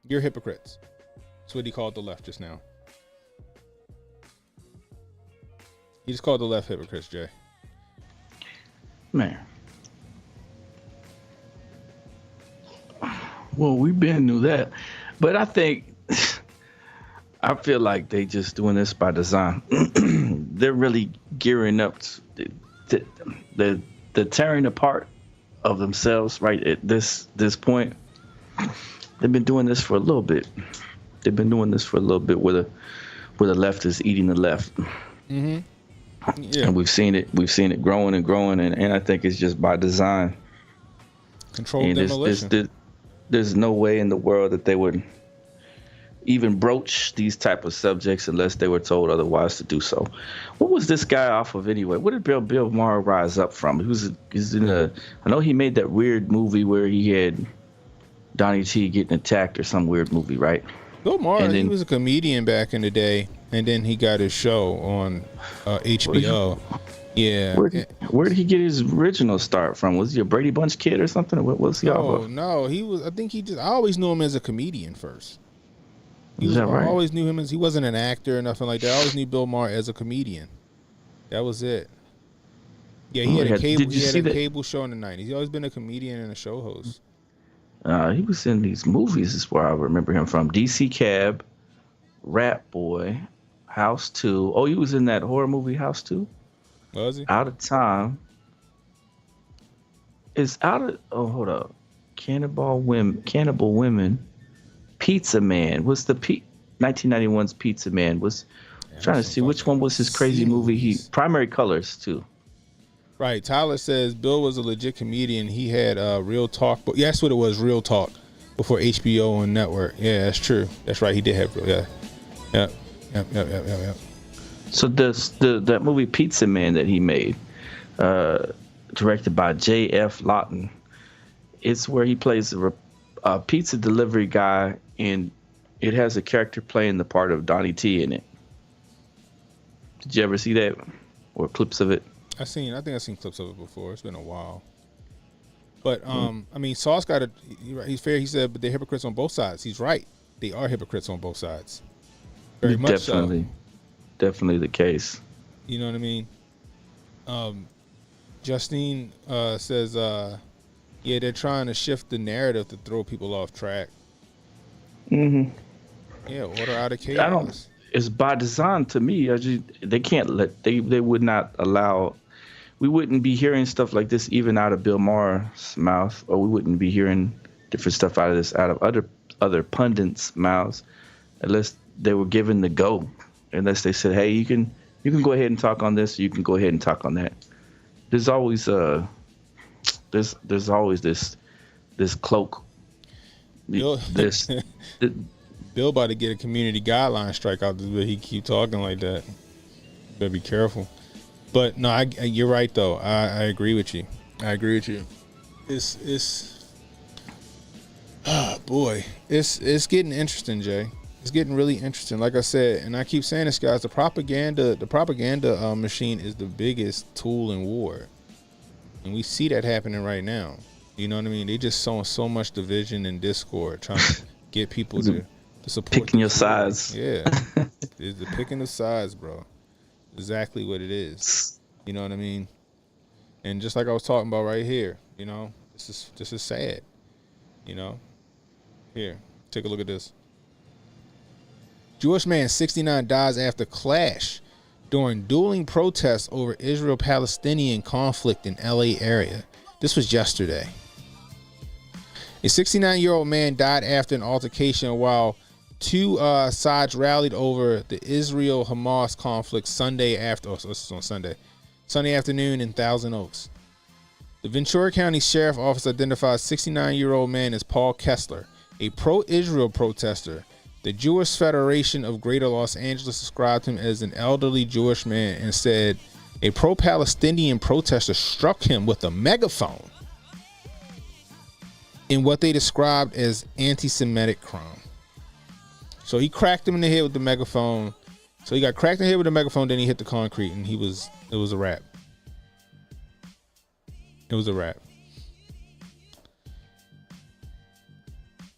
You're hypocrites. That's what he called the left just now. He just called the left hypocrites, Jay. Man. Well, we been knew that. But I think, I feel like they just doing this by design. They're really gearing up to the tearing apart of themselves right at this point. They've been doing this for a little bit. They've been doing this for a little bit where the left is eating the left. Mm-hmm. Yeah. And we've seen it growing and growing, and I think it's just by design. Controlled demolition. There's no way in the world that they would even broach these type of subjects unless they were told otherwise to do so. What was this guy off of anyway? What did Bill Maher rise up from? I know he made that weird movie where he had Donnie T getting attacked or some weird movie, right? Bill Maher, he was a comedian back in the day, and then he got his show on HBO. Yeah. Where did he get his original start from? Was he a Brady Bunch kid or something? What was he off of? No, he was. I always knew him as a comedian first. Is that right? I always knew him as, he wasn't an actor or nothing like that. I always knew Bill Maher as a comedian. That was it. Yeah, he had a cable show in the 90s. He's always been a comedian and a show host. He was in these movies is where I remember him from. DC Cab, Rat Boy, House 2. Oh, he was in that horror movie House 2? Was he? Out of Time. Hold up. Cannibal Women. Pizza Man. What's the 1991's Pizza Man? Trying to see which one was his crazy movie. Primary Colors too. Right. Tyler says Bill was a legit comedian. He had Real Talk. But yeah, that's what it was. Real Talk before HBO and network. Yeah, that's true. That's right. He did have Real. Yeah. Yep. So that movie Pizza Man that he made, directed by J.F. Lawton, it's where he plays a pizza delivery guy, and it has a character playing the part of Donnie T in it. Did you ever see that or clips of it? I think I've seen clips of it before. It's been a while. But I mean, Sauce he's fair. He said, but they're hypocrites on both sides. He's right. They are hypocrites on both sides. Very much so. Definitely the case. You know what I mean? Justine says, yeah, they're trying to shift the narrative to throw people off track. Mm-hmm. Yeah, order out of chaos. It's by design to me. They can't they would not allow. We wouldn't be hearing stuff like this even out of Bill Maher's mouth, or we wouldn't be hearing different stuff out of other pundits' mouths, unless they were given the go. Unless they said, hey, you can go ahead and talk on this, or you can go ahead and talk on that. There's always this cloak Bill, this. Bill about to get a community guideline strike out this, but he keep talking like that. Better be careful. But no, you're right though. I agree with you. I agree with you. It's oh boy, it's getting interesting, Jay. It's getting really interesting. Like I said, and I keep saying this, guys. The propaganda machine is the biggest tool in war, and we see that happening right now. You know what I mean? They just sowing so much division and discord, trying to get people to support. Picking your sides. Yeah, it's the picking of sides, bro. Exactly what it is. You know what I mean? And just like I was talking about right here, you know, this is sad. You know, here, take a look at this. Jewish man 69 dies after clash during dueling protests over Israel-Palestinian conflict in LA area. This was yesterday. A 69-year-old man died after an altercation while two sides rallied over the Israel-Hamas conflict Sunday afternoon in Thousand Oaks. The Ventura County Sheriff Office identified 69-year-old man as Paul Kessler, a pro-Israel protester. The Jewish Federation of Greater Los Angeles described him as an elderly Jewish man and said a pro-Palestinian protester struck him with a megaphone in what they described as anti-Semitic crime. So he cracked him in the head with the megaphone. So he got cracked in the head with the megaphone, then he hit the concrete, and it was a wrap. It was a wrap.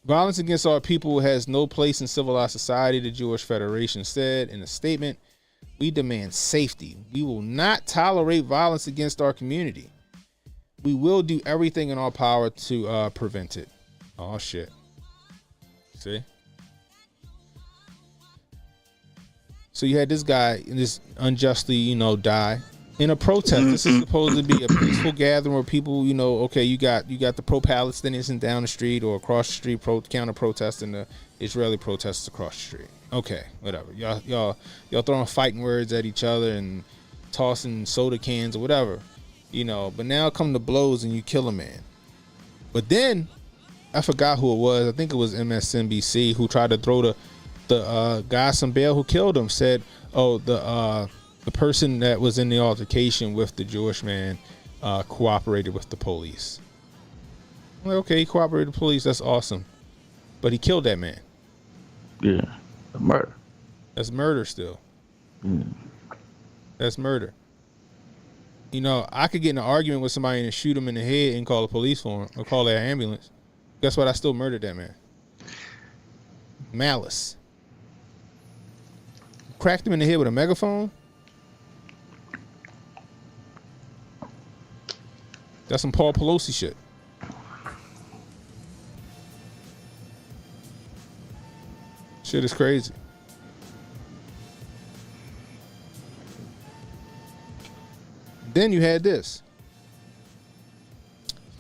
Violence against our people has no place in civilized society, the Jewish Federation said in a statement. We demand safety. We will not tolerate violence against our community. We will do everything in our power to prevent it. Oh, shit. See? So you had this guy, this unjustly, die in a protest. This is supposed to be a peaceful gathering where people, okay, you got the pro-Palestinians down the street or across the street counter protesting the Israeli protesters across the street. Okay, whatever. Y'all throwing fighting words at each other and tossing soda cans or whatever, But now come the blows and you kill a man. But then I forgot who it was. I think it was MSNBC who tried to throw the guy some bail who killed him. Said, "Oh, the person that was in the altercation with the Jewish man cooperated with the police." I'm like, okay, he cooperated with the police. That's awesome, but he killed that man. Yeah, murder. That's murder still. That's murder. I could get in an argument with somebody and shoot him in the head and call the police for him or call their ambulance. Guess what? I still murdered that man. Malice. Cracked him in the head with a megaphone. That's some Paul Pelosi shit. Shit is crazy. Then you had this.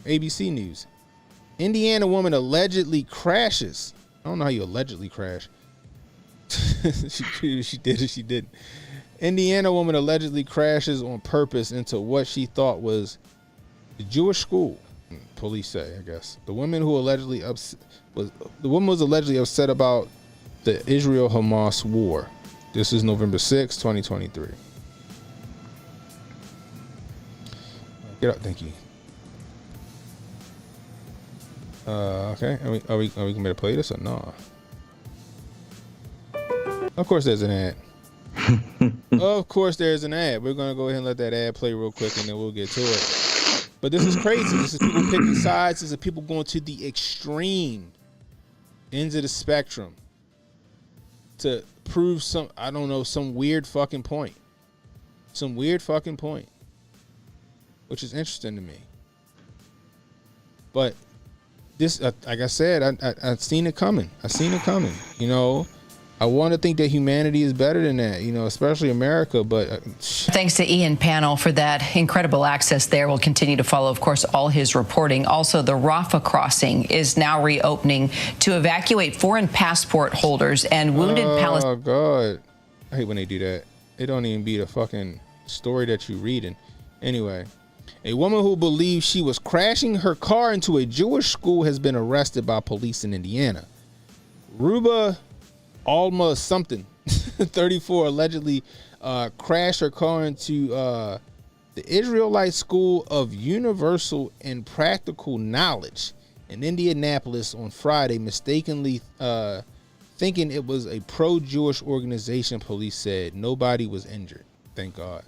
ABC News. Indiana woman allegedly crashes. I don't know how you allegedly crash. She did or she didn't. Indiana woman allegedly crashes on purpose into what she thought was the Jewish school. Police say, I guess. The woman was allegedly upset about the Israel-Hamas war. This is November 6, 2023. Get up, thank you. Okay, are we gonna play this or no? Of course there's an ad. Of course there's an ad. We're gonna go ahead and let that ad play real quick and then we'll get to it. But this is crazy. This is people picking sides. This is people going to the extreme ends of the spectrum to prove some weird fucking point. Some weird fucking point. Which is interesting to me. But this, like I said, I've seen it coming. I want to think that humanity is better than that, especially America, but... Thanks to Ian Panel for that incredible access there. We'll continue to follow, of course, all his reporting. Also, the Rafah crossing is now reopening to evacuate foreign passport holders and wounded Palestinians. Oh, God. I hate when they do that. It don't even be the fucking story that you're reading. Anyway, A woman who believes she was crashing her car into a Jewish school has been arrested by police in Indiana. Ruba Alma something, 34, allegedly crashed her car into the Israelite School of Universal and Practical Knowledge in Indianapolis on Friday, mistakenly thinking it was a pro-Jewish organization. Police said nobody was injured. Thank God.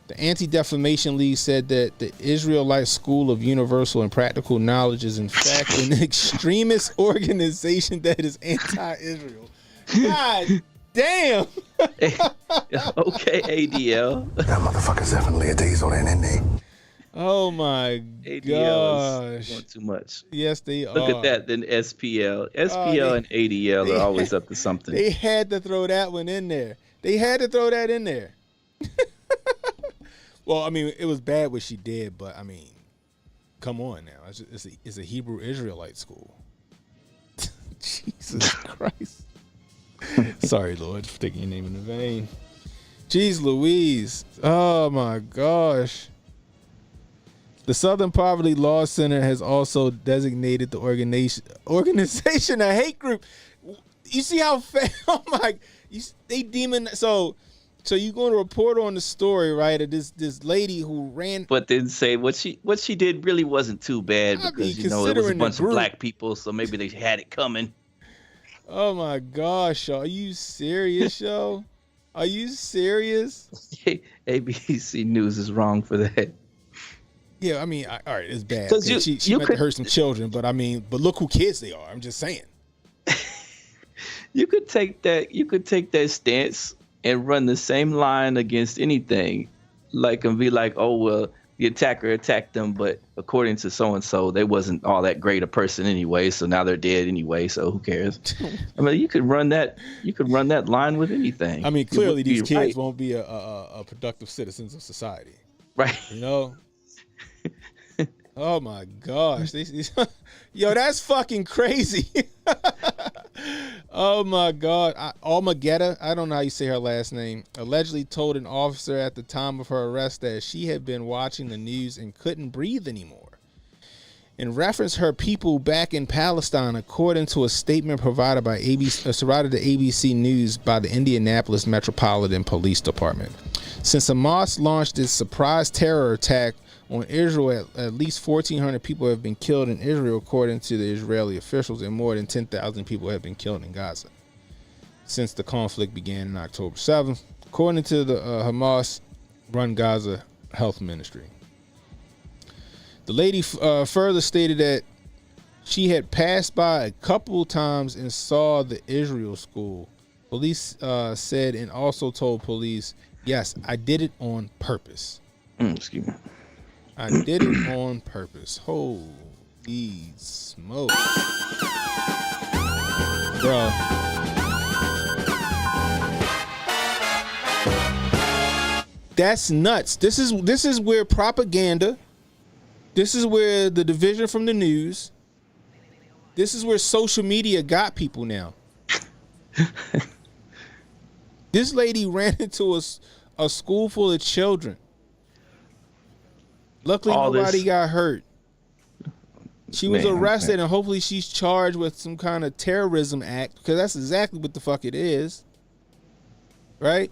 The Anti-Defamation League said that the Israelite School of Universal and Practical Knowledge is in fact an extremist organization that is anti-Israel. God damn. Okay, ADL. That motherfucker's definitely a diesel, ain't they? Oh my ADL gosh. is going too much. Yes, they are. Look at that. Then SPL. SPL and ADL are always up to something. They had to throw that one in there. They had to throw that in there. Well, I mean, it was bad what she did, but I mean, come on now. It's a Hebrew Israelite school. Jesus Christ. Sorry, Lord, for taking your name in vain. Jeez Louise. Oh my gosh. The Southern Poverty Law Center has also designated the organization a hate group. You see how oh my, they demon. So you're going to report on the story, right, of this lady who ran, but then say what she did really wasn't too bad because it was a bunch of black people, so maybe they had it coming. Oh my gosh, are you serious, yo? Are you serious? ABC News is wrong for that. Yeah, I mean, all right, it's bad. Okay, she meant to hurt some children, but look who kids they are. I'm just saying. You could take that stance and run the same line against anything, like, and be like, oh, well, the attacker attacked them, but according to so-and-so, they wasn't all that great a person anyway, so now they're dead anyway, so who cares? I mean, you could run that line with anything. I mean, clearly these kids won't be a productive citizens of society. Right. You know? Oh my gosh. Yo, that's fucking crazy. Oh my God. Almagueta, I don't know how you say her last name, allegedly told an officer at the time of her arrest that she had been watching the news and couldn't breathe anymore. In reference her people back in Palestine, according to a statement provided by provided to ABC News by the Indianapolis Metropolitan Police Department. Since Hamas launched its surprise terror attack on Israel, at least 1,400 people have been killed in Israel, according to the Israeli officials, and more than 10,000 people have been killed in Gaza since the conflict began on October 7th, according to the Hamas-run Gaza Health Ministry. The lady further stated that she had passed by a couple times and saw the Israel school. Police said, and also told police, yes, I did it on purpose. Excuse me. I did it on purpose. Holy smoke. Bro. That's nuts. This is where propaganda, this is where the division from the news, this is where social media got people now. This lady ran into a school full of children. Luckily, nobody got hurt. She was arrested, and hopefully she's charged with some kind of terrorism act, because that's exactly what the fuck it is. Right?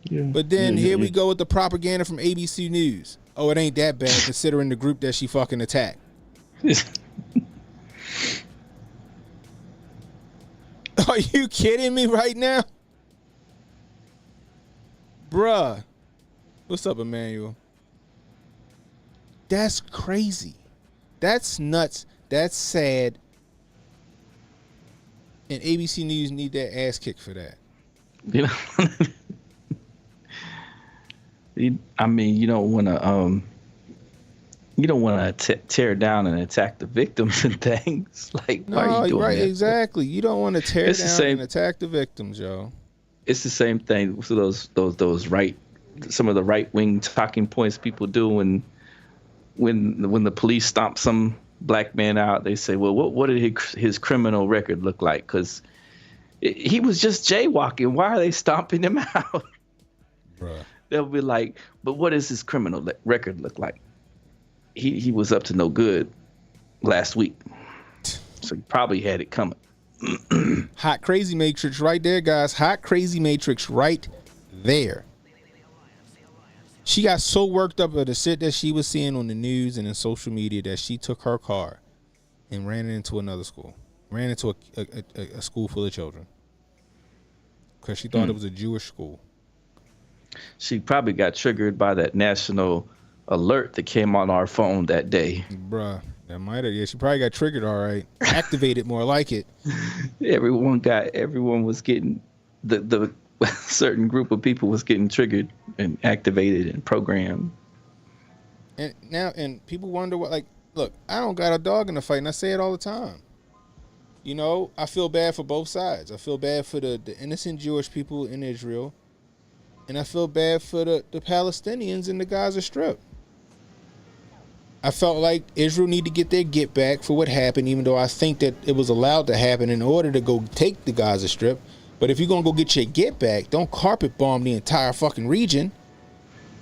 Yeah. But then here we go with the propaganda from ABC News. Oh, it ain't that bad considering the group that she fucking attacked. Are you kidding me right now? Bruh. What's up, Emmanuel? That's crazy. That's nuts. That's sad. And ABC News need their ass kicked for that. You know, I mean, you don't want to tear down and attack the victims and things. Like, why are you doing right, that? Exactly. You don't want to tear down and attack the victims, yo. It's the same thing. So some of the right wing talking points people do when the police stomp some black man out, they say, well, what did his criminal record look like? Because he was just jaywalking. Why are they stomping him out? Bruh. they'll be like, but what does his criminal record look like? He was up to no good last week, so he probably had it coming. Hot crazy matrix right there, guys. Hot crazy matrix right there. She got so worked up at the shit that she was seeing on the news and in social media that she took her car and ran into another school. Ran into a school full of children. Because she thought it was a Jewish school. She probably got triggered by that national alert that came on our phone that day. Bruh, that might have. Yeah, she probably got triggered, all right. Activated, more like it. Everyone was getting, the certain group of people was getting triggered and activated and programmed. And people wonder what, like, look, I don't got a dog in the fight, and I say it all the time. You know, I feel bad for both sides. I feel bad for the innocent Jewish people in Israel, and I feel bad for the Palestinians in the Gaza Strip. I felt like Israel need to get their get back for what happened, even though I think that it was allowed to happen in order to go take the Gaza Strip. But if you're gonna go get your get back, don't carpet bomb the entire fucking region.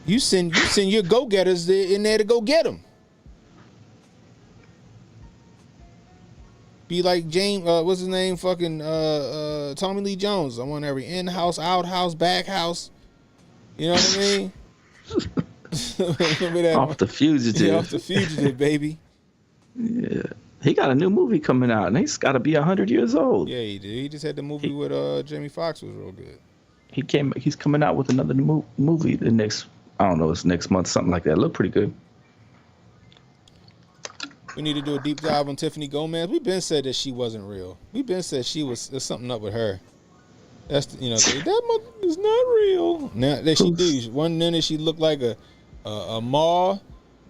You send your go-getters in there to go get them. Be like James, what's his name? Fucking Tommy Lee Jones. I want every in-house, out-house, back-house. You know what I mean? Remember that? Off the Fugitive. Yeah, Off the Fugitive, baby. Yeah. He got a new movie coming out, and he's got to be 100 years old. Yeah, he did. He just had the movie with Jamie Foxx was real good. He's coming out with another movie the next, I don't know, it's next month, something like that. Look pretty good. We need to do a deep dive on Tiffany Gomez. We've been said that she wasn't real. We've been said there's something up with her. That's that mother is not real. Now that she do, one minute she looked like a Maher.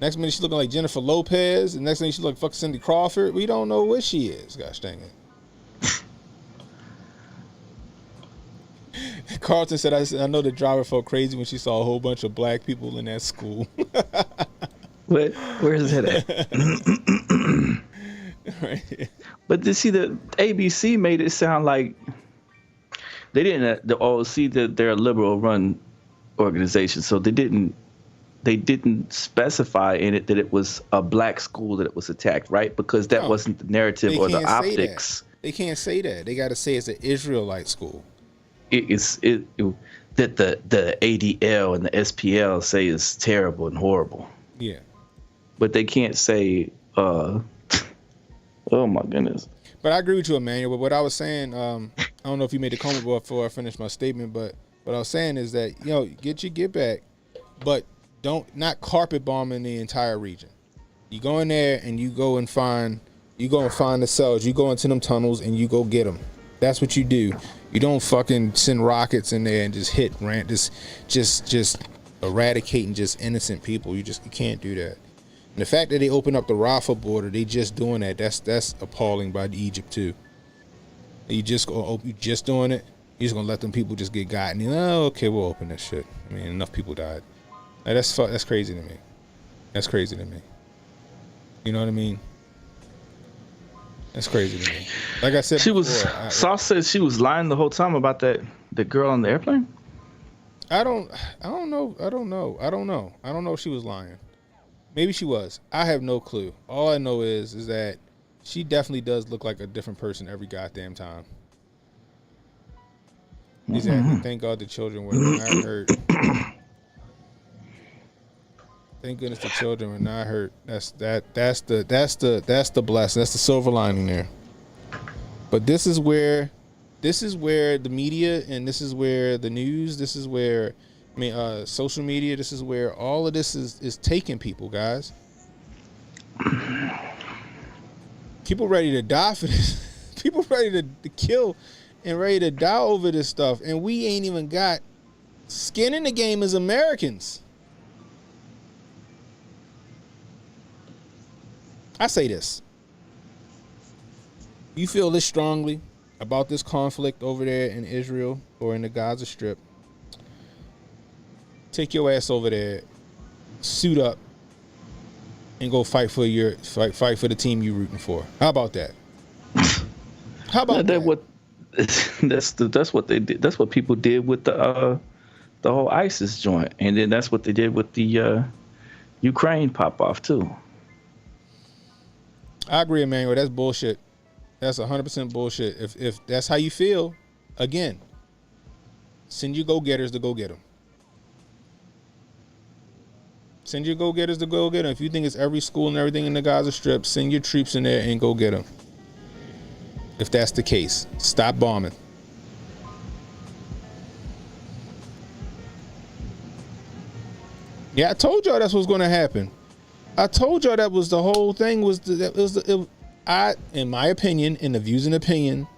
Next minute she looking like Jennifer Lopez. The next minute she look fucking Cindy Crawford. We don't know what she is. Gosh dang it. Carlton said, I know the driver felt crazy when she saw a whole bunch of black people in that school. Where is it at? Right. But to see, the ABC made it sound like they didn't see that they're a liberal run organization, so they didn't specify in it that it was a black school that it was attacked, right? Because that wasn't the narrative or the optics. They can't say that. They got to say it's an Israelite school. That the ADL and the SPL say is terrible and horrible. Yeah. But they can't say, oh my goodness. But I agree with you, Emmanuel. But what I was saying, I don't know if you made the comment before I finished my statement, but what I was saying is that, get your get back, but not carpet bombing the entire region. You go in there and you go and find the cells. You go into them tunnels and you go get them. That's what you do. You don't fucking send rockets in there and just hit, just eradicating just innocent people. You can't do that. And the fact that they open up the Rafah border, they just doing that. That's appalling by Egypt too. You just doing it. You just gonna let them people just get gotten. Okay, we'll open that shit. I mean, enough people died. That's crazy to me. That's crazy to me. You know what I mean? That's crazy to me. Like I said, Sauce said she was lying the whole time about the girl on the airplane. I don't know if she was lying. Maybe she was. I have no clue. All I know is that she definitely does look like a different person every goddamn time. Exactly. Thank God the children were not hurt. Thank goodness the children were not hurt. That's the blessing. That's the silver lining there. But this is where the media, and this is where the news, this is where social media, this is where all of this is taking people, guys. People ready to die for this. People ready to kill and ready to die over this stuff. And we ain't even got skin in the game as Americans. I say this. You feel this strongly about this conflict over there in Israel or in the Gaza Strip, take your ass over there, suit up, and go fight for the team you're rooting for. How about that? How about that? That's what they did. That's what people did with the the whole ISIS joint, and then that's what they did with the Ukraine pop off too. I agree, Emmanuel. That's bullshit. That's 100% bullshit. If that's how you feel, again, send your go-getters to go get them. Send your go-getters to go get them. If you think it's every school and everything in the Gaza Strip, send your troops in there and go get them. If that's the case, stop bombing. Yeah, I told y'all that's what's going to happen. I told y'all that was the whole thing. In my opinion, in the views and opinion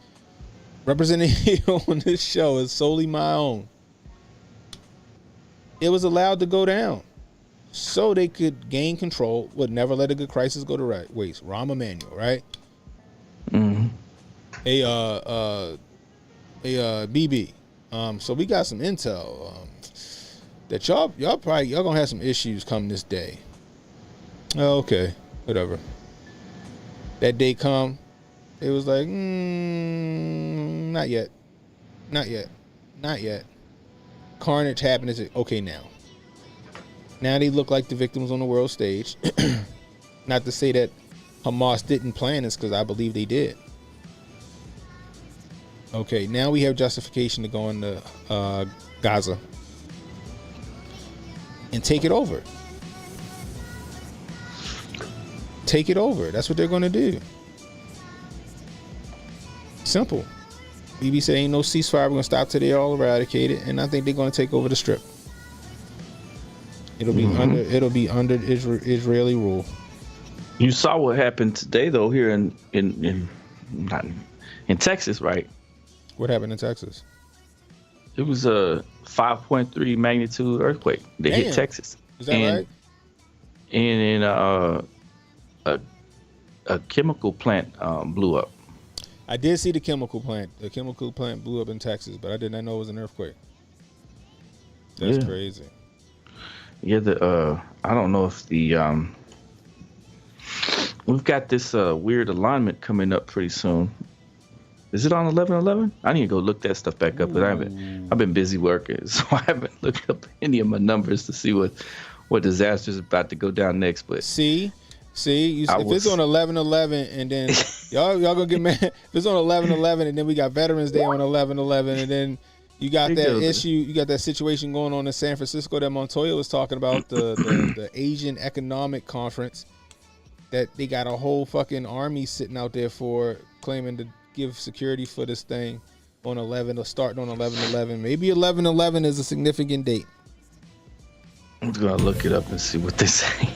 represented here on this show is solely my own. It was allowed to go down so they could gain control, would never let a good crisis go to waste. Rahm Emanuel, right? Mm-hmm. BB. So we got some intel that y'all gonna have some issues come this day. Oh, okay, whatever. That day come, it was like, not yet. Carnage happened. It's like, okay, now they look like the victims on the world stage. Not to say that Hamas didn't plan this, because I believe they did. Okay, now we have justification to go into Gaza and take it over. Take it over. That's what they're going to do. Simple. BB said ain't no ceasefire. We're going to stop till they all eradicated, and I think they're going to take over the Strip. It'll be under Israeli rule. You saw what happened today, though, here in Texas, right? What happened in Texas? It was a 5.3 magnitude earthquake that hit Texas. Is that right? And a chemical plant blew up. I did see the chemical plant. The chemical plant blew up in Texas, but I did not know it was an earthquake. That's crazy. Yeah, I don't know if we've got this weird alignment coming up pretty soon. Is it on 11/11? I need to go look that stuff back up, but I've been busy working, so I haven't looked up any of my numbers to see what disaster is about to go down next. But if it's on 11/11 and then y'all gonna get mad. If it's on 11/11 and then we got Veterans Day on 11/11 and then you got that issue, you got that situation going on in San Francisco that Montoya was talking about, the Asian Economic Conference, that they got a whole fucking army sitting out there for, claiming to give security for this thing on 11, or starting on 11/11. Maybe 11/11 is a significant date. I'm gonna look it up and see what they say.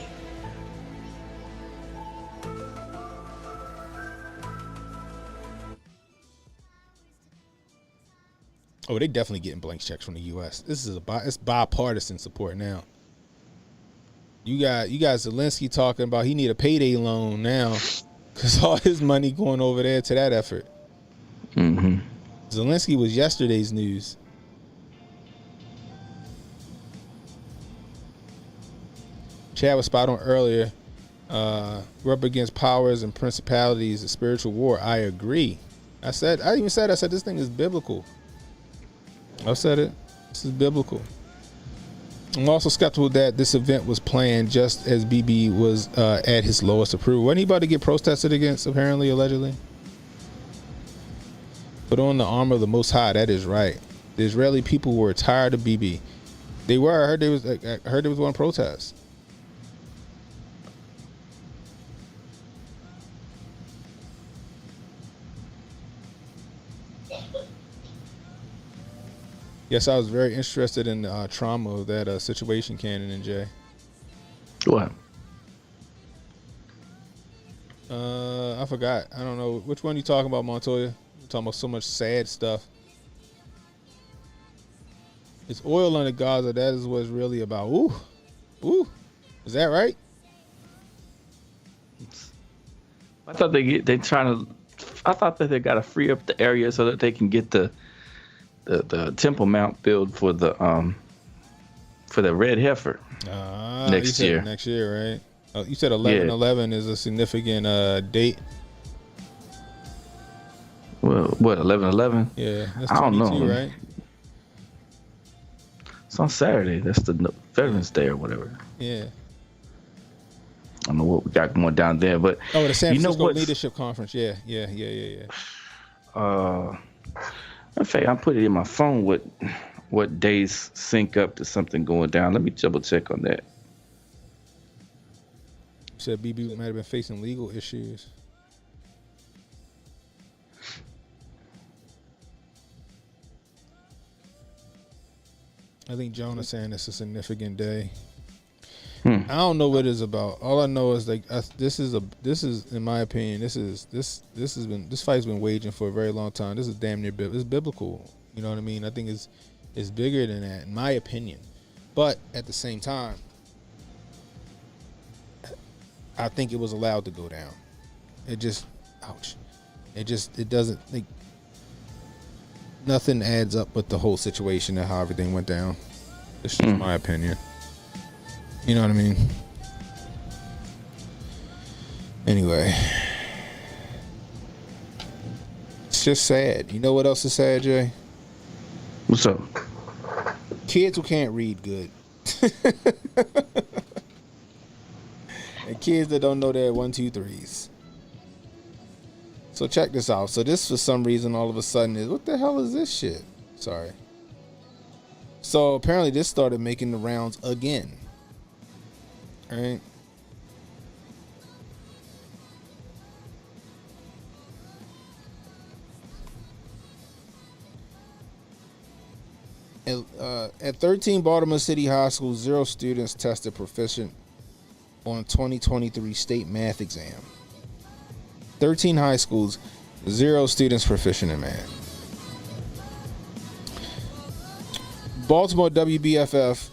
Oh, they definitely getting blank checks from the U.S. This is it's bipartisan support now. You got Zelensky talking about he need a payday loan now, because all his money going over there to that effort. Mm-hmm. Zelensky was yesterday's news. Chad was spot on earlier. We're up against powers and principalities, a spiritual war. I agree. I said this thing is biblical. I said it. This is biblical. I'm also skeptical that this event was planned just as BB was at his lowest approval. Wasn't he about to get protested against, apparently, allegedly? Put on the armor of the Most High. That is right. The Israeli people were tired of BB. They were. I heard they was going to protest. Yes, I was very interested in the trauma of that situation, Cannon and Jay. What? I forgot. I don't know. Which one you talking about, Montoya? You're talking about so much sad stuff. It's oil under Gaza. That is what it's really about. Ooh. Ooh. Is that right? I thought I thought that they got to free up the area so that they can get the Temple Mount build for the red heifer next year. Next year, right? Oh, you said 11/11 is a significant date. Well, what, 11/11? Yeah, that's I don't know. right? It's on Saturday. That's the Veterans Day or whatever. Yeah. I don't know what we got going down there, but the San you know Francisco what? Leadership Conference. Yeah. In fact, I put it in my phone what days sync up to something going down. Let me double check on that. Said BB might have been facing legal issues. I think Jonah saying it's a significant day. I don't know what it's about. All I know is like this is in my opinion this fight's been waging for a very long time. This is damn near it's biblical. You know what I mean? I think it's bigger than that in my opinion. But at the same time, I think it was allowed to go down. It just it doesn't think nothing adds up with the whole situation and how everything went down. This is my opinion. You know what I mean? Anyway. It's just sad. You know what else is sad, Jay? What's up? Kids who can't read good. And kids that don't know their 1, 2, 3s. So check this out. So this for some reason all of a sudden is, what the hell is this shit? Sorry. So apparently this started making the rounds again. All right. At 13 Baltimore City High School, 0 students tested proficient on 2023 state math exam. 13 high schools, 0 students proficient in math. Baltimore WBFF,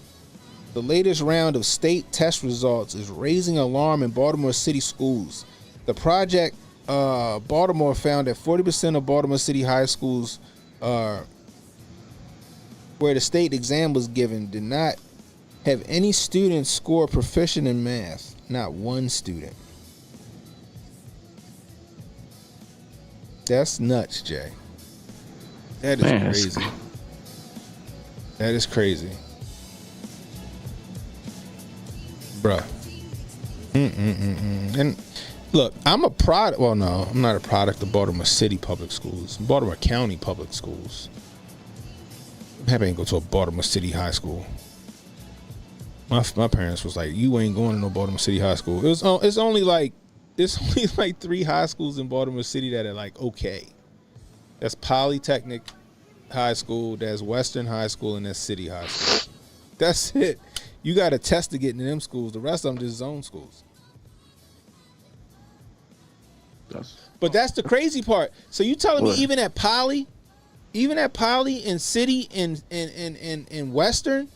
the latest round of state test results is raising alarm in Baltimore City schools. The project Baltimore found that 40% of Baltimore City high schools where the state exam was given did not have any students score proficient in math. Not one student. That's nuts, Jay. That is crazy. That is crazy. Bruh. And look, I'm a product. Well, no, I'm not a product of Baltimore City public schools. Baltimore County public schools. I'm happy I ain't go to a Baltimore City high school. My parents was like, "You ain't going to no Baltimore City high school." It's only like 3 high schools in Baltimore City that are like okay. That's Polytechnic High School, that's Western High School, and that's City High School. That's it. You got to test to get into them schools. The rest of them just zone schools. But that's the crazy part. So you telling me even at Poly and City and Western,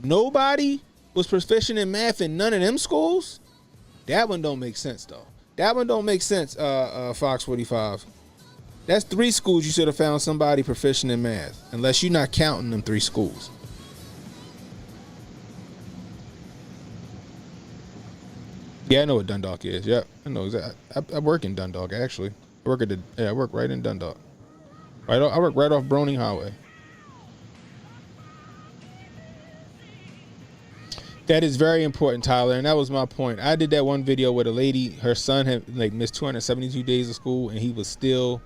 nobody was proficient in math in none of them schools? That one don't make sense though. That one don't make sense, Fox 45. That's 3 schools you should have found somebody proficient in math, unless you're not counting them 3 schools. Yeah, I know what Dundalk is. Yep, I know exactly. I work in Dundalk actually. I work right in Dundalk. I work right off Broning Highway. That is very important, Tyler, and that was my point. I did that one video where the lady, her son had like missed 272 days of school, and he was still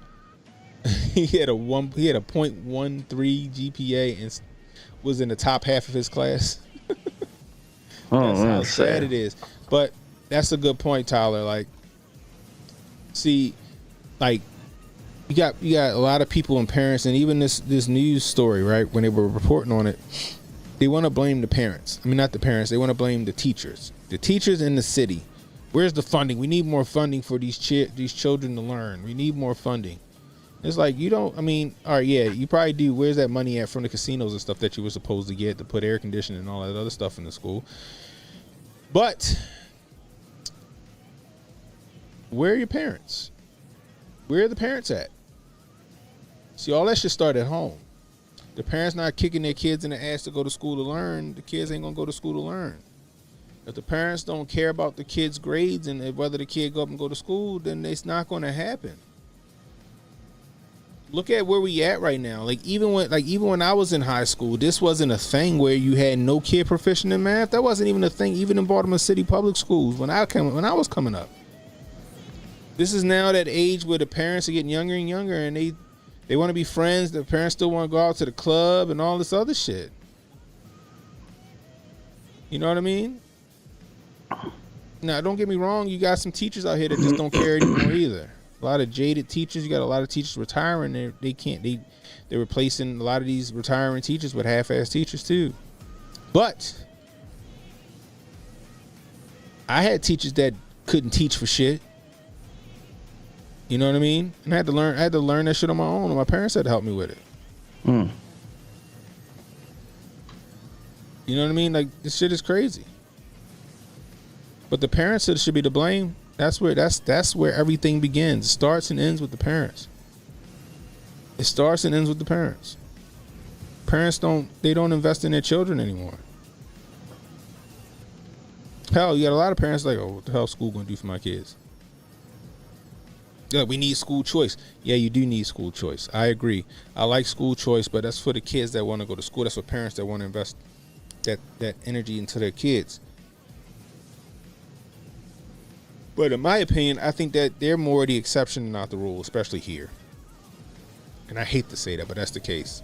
he had a 0.13 GPA and was in the top half of his class. That's how sad it is. But that's a good point, Tyler. Like, see, like you got a lot of people and parents, and even this news story, right? When they were reporting on it, they want to blame the parents. I mean, not the parents. They want to blame the teachers. The teachers in the city. Where's the funding? We need more funding for these children to learn. We need more funding. It's like, you don't, I mean, all right, yeah, you probably do. Where's that money at from the casinos and stuff that you were supposed to get to put air conditioning and all that other stuff in the school? But where are your parents? Where are the parents at? See, all that should start at home. The parents not kicking their kids in the ass to go to school to learn. The kids ain't going to go to school to learn. If the parents don't care about the kids' grades and whether the kid go up and go to school, then it's not going to happen. look at where we at right now. Like even when I was in high school, this wasn't a thing where you had no kid proficient in math. That wasn't even a thing, even in Baltimore City public schools when I was coming up. This is now that age where the parents are getting younger and younger, and they want to be friends. The parents still want to go out to the club and all this other shit. You know what I mean? Now, don't get me wrong. You got some teachers out here that just don't care anymore either. A lot of jaded teachers. You got a lot of teachers retiring. They're replacing a lot of these retiring teachers with half-ass teachers too. But I had teachers that couldn't teach for shit. You know what I mean? And I had to learn that shit on my own, and my parents had to help me with it. You know what I mean? Like, this shit is crazy. But the parents should be to blame. That's where everything begins. It starts and ends with the parents. It starts and ends with the parents. Parents don't invest in their children anymore. Hell, you got a lot of parents like, oh, what the hell is school gonna do for my kids? Yeah, we need school choice. Yeah, you do need school choice. I agree. I like school choice, but that's for the kids that want to go to school. That's for parents that want to invest that energy into their kids. But in my opinion, I think that they're more the exception and not the rule, especially here. And I hate to say that, but that's the case.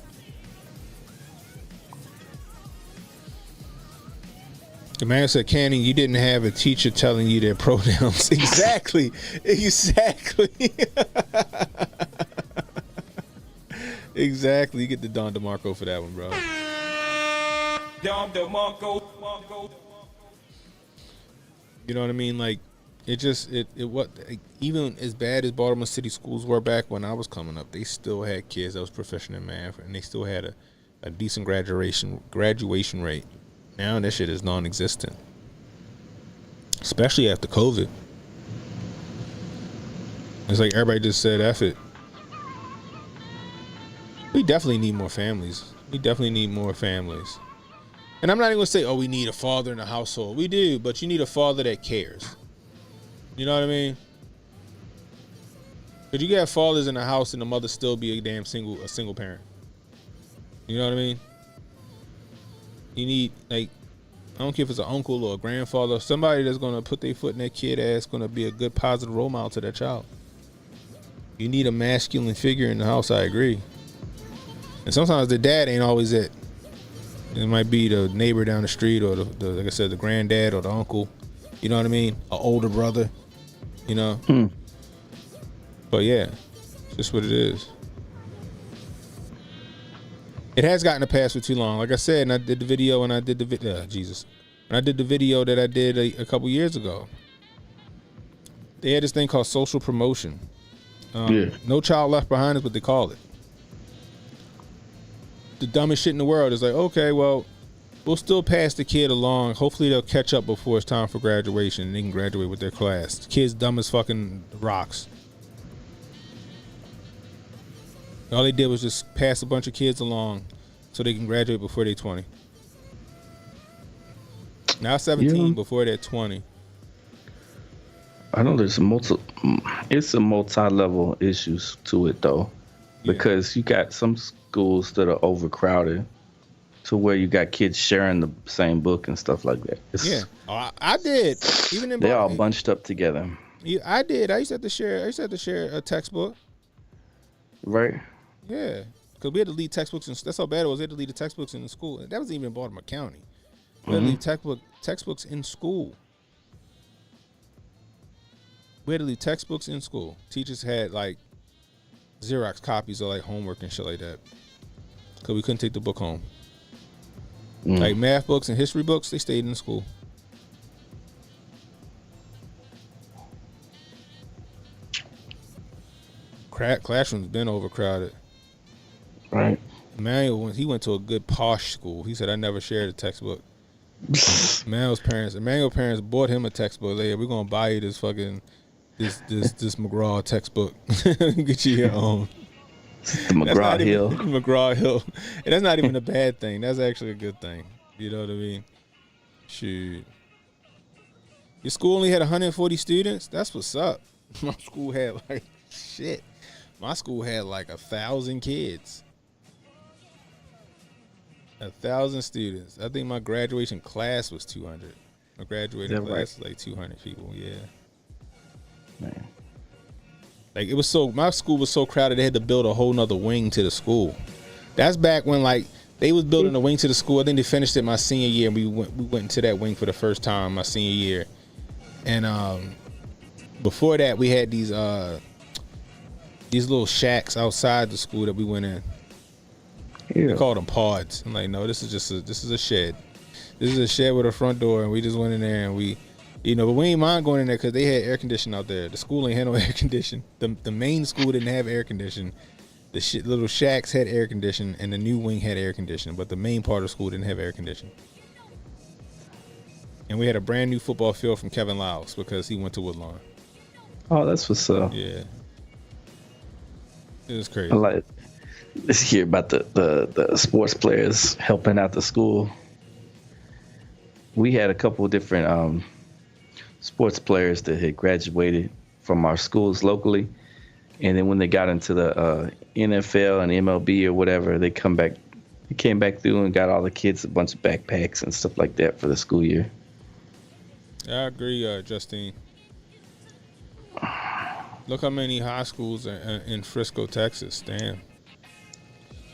The man said, Cannon, you didn't have a teacher telling you their pronouns. Exactly. Exactly. Exactly. You get the Don DeMarco for that one, bro. Don DeMarco. You know what I mean? Like, even as bad as Baltimore City schools were back when I was coming up, they still had kids that was proficient in math, and they still had a decent graduation rate. Now that shit is non-existent, especially after COVID. It's like everybody just said, F it. We definitely need more families. And I'm not even going to say, oh, we need a father in the household. We do, but you need a father that cares. You know what I mean? But you can have fathers in the house and the mother still be a single parent. You know what I mean? You need, like, I don't care if it's an uncle or a grandfather, somebody that's going to put their foot in that kid ass, going to be a good positive role model to that child. You need a masculine figure in the house, I agree. And sometimes the dad ain't always it. It might be the neighbor down the street or the like I said, the granddad or the uncle. You know what I mean? An older brother, you know? But yeah, it's just what it is. It has gotten a pass for too long. Like I said, and I did the video and I did the video. Jesus. When I did the video that I did a couple years ago, they had this thing called social promotion. No Child Left Behind is what they call it. The dumbest shit in the world is like, okay, well, we'll still pass the kid along. Hopefully they'll catch up before it's time for graduation and they can graduate with their class. The kid's dumb as fucking rocks. All they did was just pass a bunch of kids along so they can graduate before they're 20. Now 17, before they're 20. I know there's some multi-level issues to it though, because you got some schools that are overcrowded to where you got kids sharing the same book and stuff like that. I did. Even in they all bunched up together. Yeah, I did. I used to have to share a textbook. Right. Yeah, because we had to leave textbooks, and that's how bad it was. We had to leave the textbooks in the school. That wasn't even in Baltimore County. We had to leave textbooks in school. We had to leave textbooks in school. Teachers had like Xerox copies of like homework and shit like that, because we couldn't take the book home. Like math books and history books, they stayed in school. Classrooms been overcrowded. Right. Emmanuel, he went to a good posh school. He said, I never shared a textbook. Emmanuel's parents bought him a textbook. Like, we're gonna buy you this fucking this McGraw textbook. Get you your own. The McGraw Hill. McGraw Hill. And that's not even a bad thing. That's actually a good thing. You know what I mean? Shoot. Your school only had 140 students? That's what's up. My school had like shit. My school had like 1,000 kids. 1,000 students. I think my graduation class was 200. My graduating class was like 200 people. Yeah. Man. Like it was my school was so crowded they had to build a whole nother wing to the school. That's back when like they was building a wing to the school. I think they finished it my senior year, and we went into that wing for the first time my senior year. And before that, we had these little shacks outside the school that we went in. Yeah. They called them pods. I'm like, no, this is a shed. This is a shed with a front door, and we just went in there and we, but we ain't mind going in there because they had air conditioning out there. The school ain't had no air conditioning. The main school didn't have air conditioning. The little shacks had air conditioning, and the new wing had air conditioning, but the main part of the school didn't have air conditioning. And we had a brand new football field from Kevin Lyles because he went to Woodlawn. Oh, that's what's up. Yeah. It was crazy. I like this here about the sports players helping out the school. We had a couple of different sports players that had graduated from our schools locally, and then when they got into the NFL and MLB or whatever, they came back through and got all the kids a bunch of backpacks and stuff like that for the school year. I agree, Justine. Look how many high schools are in Frisco, Texas. Damn.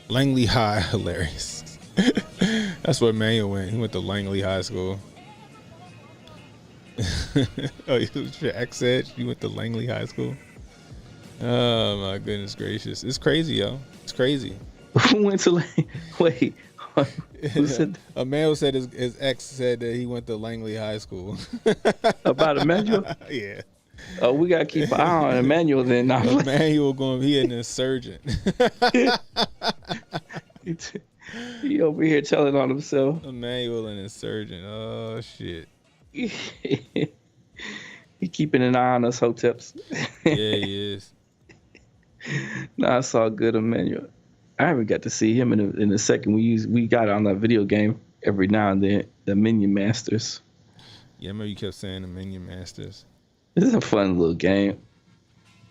Langley High, hilarious. That's where Manuel went. He went to Langley High School. Oh, Jack said you went to Langley High School. Oh my goodness gracious! It's crazy, yo. It's crazy. Who went to wait? Who said Emmanuel said his ex said that he went to Langley High School. About Emmanuel? Yeah. Oh, we gotta keep an eye on Emmanuel then. Emmanuel going to be an insurgent. He over here telling on himself. Emmanuel an insurgent. Oh shit. He keeping an eye on us Hoteps. Yeah, he is. Nah, I saw good Emmanuel. I haven't got to see him in a second. We got on that video game every now and then, the Minion Masters. Yeah, I remember you kept saying the Minion Masters. This is a fun little game.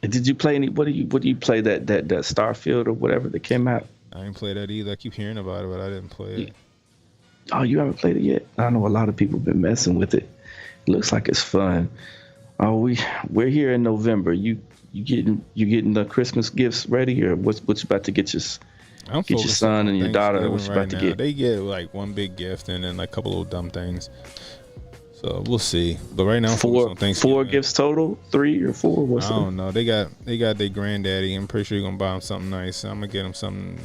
Did you play any? What do you play that Starfield or whatever that came out? I didn't play that either. I keep hearing about it, but I didn't play it. Oh, you haven't played it yet? I know a lot of people have been messing with it. It looks like it's fun. Oh, we're here in November. You getting the Christmas gifts ready, or what's about to get your son and your daughter? What's about to get? They get like one big gift and then like a couple little dumb things. So we'll see. But right now, four gifts total, 3 or 4. I don't know. They got their granddaddy. I'm pretty sure you're gonna buy him something nice. I'm gonna get him something.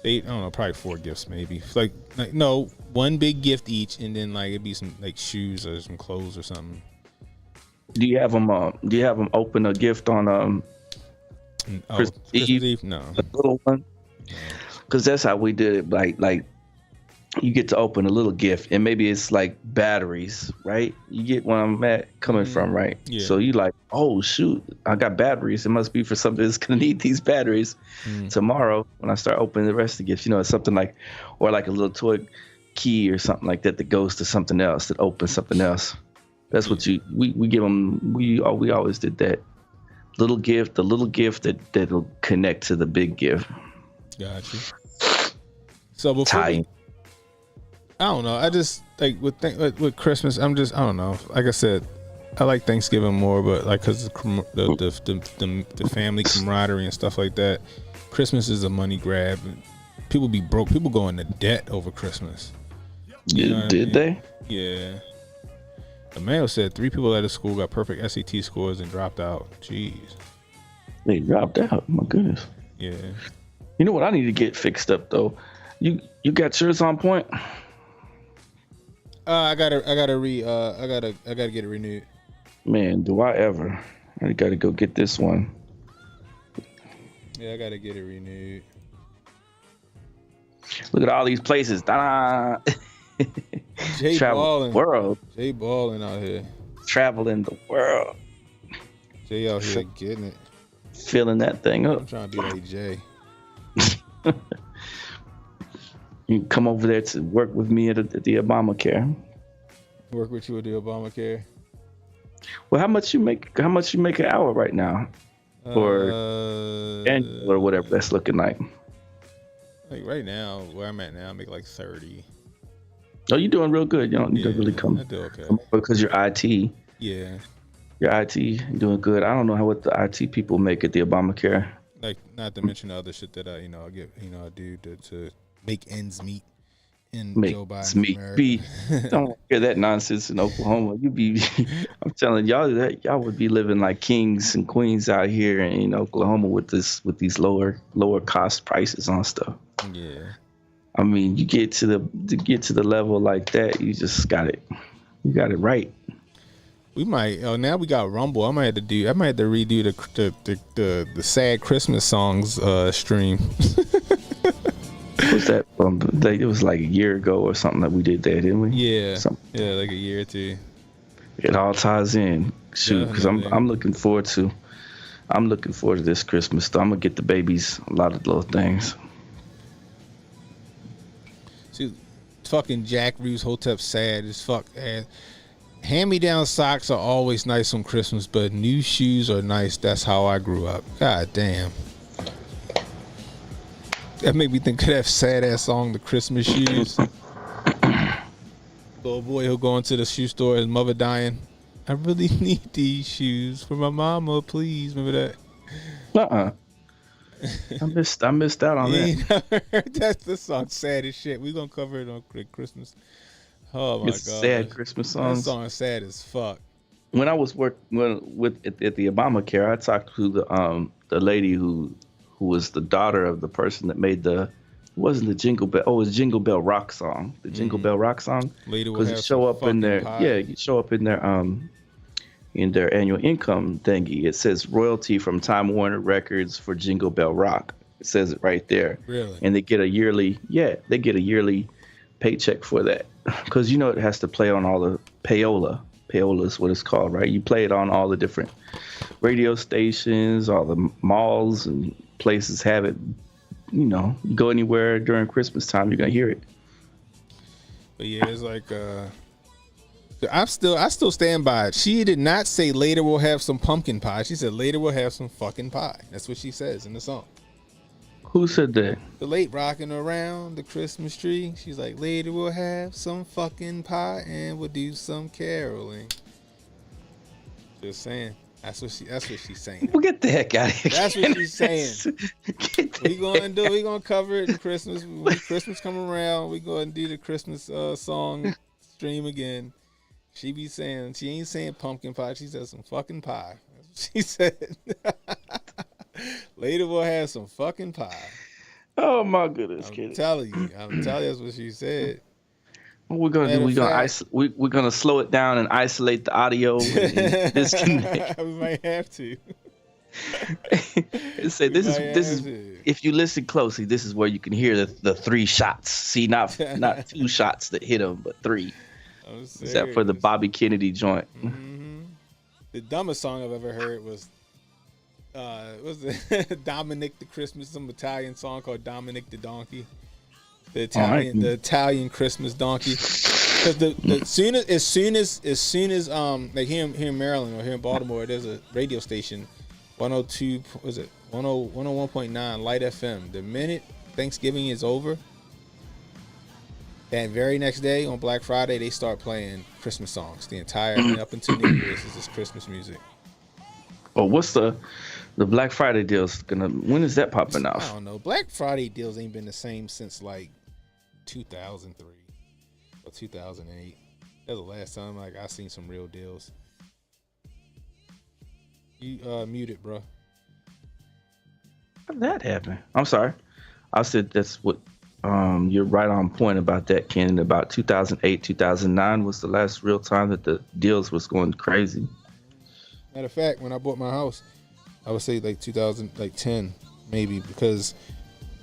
I don't know, probably 4 gifts maybe. Like no, one big gift each, and then like it'd be some like shoes or some clothes or something. Do you have them open a gift on Christmas Eve? No, a little one. Because that's how we did it. Like you get to open a little gift, and maybe it's like batteries, right? You get where I'm coming from, right? Yeah. So you like, oh shoot, I got batteries. It must be for something that's gonna need these batteries tomorrow when I start opening the rest of the gifts. It's something like, or like a little toy key or something like that goes to something else, that opens something else. That's what we give them. We always did that. The little gift that'll connect to the big gift. Gotcha. So before I don't know. I just like with Christmas. I don't know. Like I said, I like Thanksgiving more, but like because the family camaraderie and stuff like that. Christmas is a money grab. People be broke. People go into debt over Christmas. Did they? Yeah. Emmanuel said 3 people at his school got perfect SAT scores and dropped out. Jeez. They dropped out. My goodness. Yeah. You know what I need to get fixed up though? You got yours on point? I gotta get it renewed. Man, do I ever? I gotta go get this one. Yeah, I gotta get it renewed. Look at all these places. Ta-da! Jay Travel the world. Jay balling out here. Traveling the world. Jay out here getting it. Filling that thing up. I'm trying to be like Jay. You can come over there to work with me at the Obamacare. Work with you at the Obamacare. Well, how much you make an hour right now? or annual or whatever that's looking like? Like right now, where I'm at now, I make like 30. Oh, you're doing real good. You don't need to really I come do okay. because you're IT. Yeah. Your IT, you're doing good. I don't know what the IT people make at the Obamacare. Like, not to mention the other shit that I get, I do to make ends meet in Joe Biden's America. Don't hear that nonsense in Oklahoma. I'm telling y'all that y'all would be living like kings and queens out here in Oklahoma with these lower cost prices on stuff. Yeah. I mean, you get to the level like that, you just got it. You got it right. We might. Oh, now we got Rumble. I might have to redo the sad Christmas songs stream. Was that it was like a year ago or something that we did that, didn't we? Yeah. Yeah, like a year or two. It all ties in. Shoot, because I'm looking forward to this Christmas stuff. I'm gonna get the babies a lot of little things. See, fucking Jack Reeves Hotep sad as fuck. And hand-me-down socks are always nice on Christmas, but new shoes are nice. That's how I grew up. God damn. That made me think of that sad-ass song, The Christmas Shoes. Little boy who'll go into the shoe store, his mother dying. I really need these shoes for my mama, please. Remember that? I missed out on that. That's the song, sad as shit. We're going to cover it on Christmas. Oh my god! Sad Christmas songs. That song is sad as fuck. When I was working at the Obamacare, I talked to the lady who was the daughter of the person that made it wasn't the Jingle Bell. Oh, it was Jingle Bell Rock song. The Jingle Bell Rock song. Because you show up in there. Pie. Yeah, you show up in their annual income thingy. It says royalty from Time Warner Records for Jingle Bell Rock. It says it right there. Really? And they get a yearly paycheck for that. Because it has to play on all the payola. Payola is what it's called, right? You play it on all the different radio stations, all the malls and places have it. You go anywhere during Christmas time, you're gonna hear it. But yeah, it's like I still stand by it. She did not say later we'll have some pumpkin pie. She said later we'll have some fucking pie. That's what she says in the song. Who said that? The late rocking around the Christmas tree. She's like, later we'll have some fucking pie and we'll do some caroling. Just saying. That's what she's saying. Well, get the heck out of here. That's what she's saying. We gonna cover it in Christmas. When Christmas come around, we go and do the Christmas song stream again. She be saying, she ain't saying pumpkin pie. She says some fucking pie. That's what she said. Later we'll have some fucking pie. Oh my goodness, kid. I'm telling you, that's what she said. What we're gonna do? We're gonna slow it down and isolate the audio and disconnect. We might have to. Say this is if you listen closely, this is where you can hear the 3 shots. See, not 2 shots that hit him, but 3. Is that for the Bobby Kennedy joint? Mm-hmm. The dumbest song I've ever heard was Dominic the Christmas, some Italian song called Dominic the Donkey. The Italian Christmas donkey. Because as soon as like here in Maryland or here in Baltimore, there's a radio station, 101.9 Light FM. The minute Thanksgiving is over, that very next day on Black Friday, they start playing Christmas songs. The entire up until New Year's is just Christmas music. Oh, what's the Black Friday deals when is that popping off? I don't know. Black Friday deals ain't been the same since like 2003 or 2008. That's the last time I seen some real deals. You muted, bro. How did that happen? I'm sorry. I said that's what you're right on point about that, Ken. About 2008, 2009 was the last real time that the deals was going crazy. Matter of fact, when I bought my house, I would say like 2010 maybe, because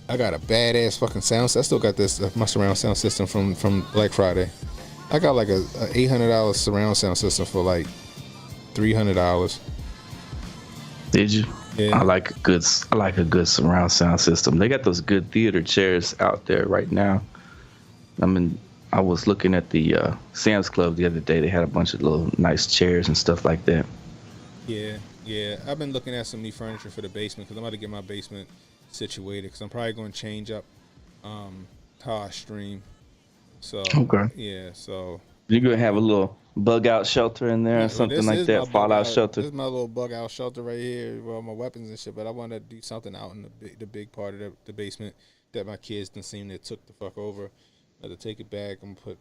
I got a badass fucking sound. I still got this my surround sound system from Black Friday. I got like a $800 surround sound system for like $300. Did you? Yeah. I like a good surround sound system. They got those good theater chairs out there right now. I mean, I was looking at the Sam's Club the other day. They had a bunch of little nice chairs and stuff like that. Yeah, Yeah, I've been looking at some new furniture for the basement because I'm about to get my basement situated because I'm probably going to change up how I stream. So Okay. yeah, so You're gonna have a little bug out shelter in there or something like that, fallout shelter. This is my little bug out shelter right here with all my weapons and shit. But I want to do something out in the big part of the basement that my kids done seem they took the fuck over. I have to take it back and put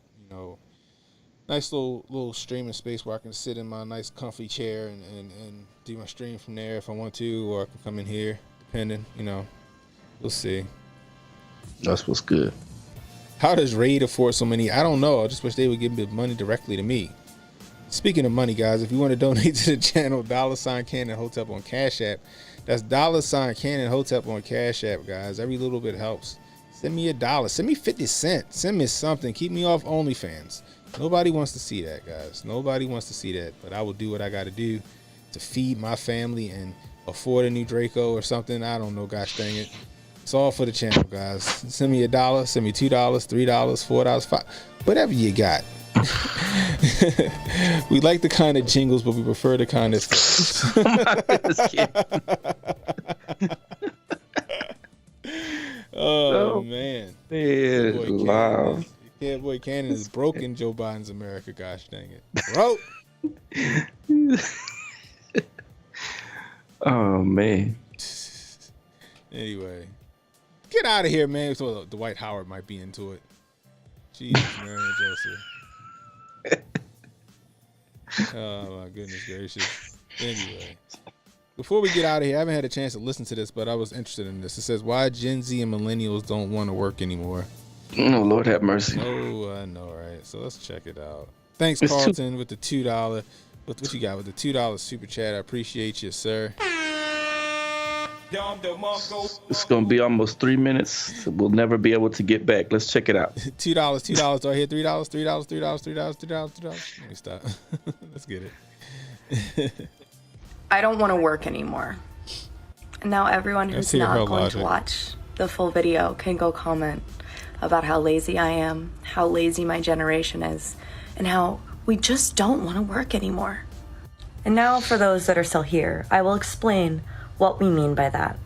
nice little streaming space where I can sit in my nice comfy chair and do my stream from there if I want to, or I can come in here depending. We'll see. That's what's good. How does Raid afford so many? I don't know. I just wish they would give me money directly to me. Speaking of money, guys, if you want to donate to the channel, $CannonHotep on Cash App. That's $CannonHotep on Cash App, guys. Every little bit helps. Send me $1. Send me 50 cents. Send me something. Keep me off OnlyFans. Nobody wants to see that, guys. Nobody wants to see that. But I will do what I got to do to feed my family and afford a new Draco or something. I don't know, gosh dang it. It's all for the channel, guys. Send me $1, send me $2, $3, $4, $5, whatever you got. We like the kind of jingles, but we prefer the kind of Oh man. Wow. Yeah, boy, Cannon is broken Joe Biden's America, gosh dang it. Bro. Oh man. Anyway. Get out of here, man. So Dwight Howard might be into it. Jesus, Mary and Joseph. Oh my goodness gracious. Anyway, before we get out of here, I haven't had a chance to listen to this, but I was interested in this. It says, why Gen Z and millennials don't want to work anymore. Oh, Lord have mercy. Oh, I know, right? So let's check it out. Thanks, Carlton, with the $2. What you got with the $2 super chat? I appreciate you, sir. It's gonna be almost 3 minutes. So we'll never be able to get back. Let's check it out. $2 right here. $3. Let me stop. Let's get it. I don't want to work anymore. And now everyone who's not going to watch the full video can go comment about how lazy I am, how lazy my generation is, and how we just don't want to work anymore. And now for those that are still here, I will explain what we mean by that.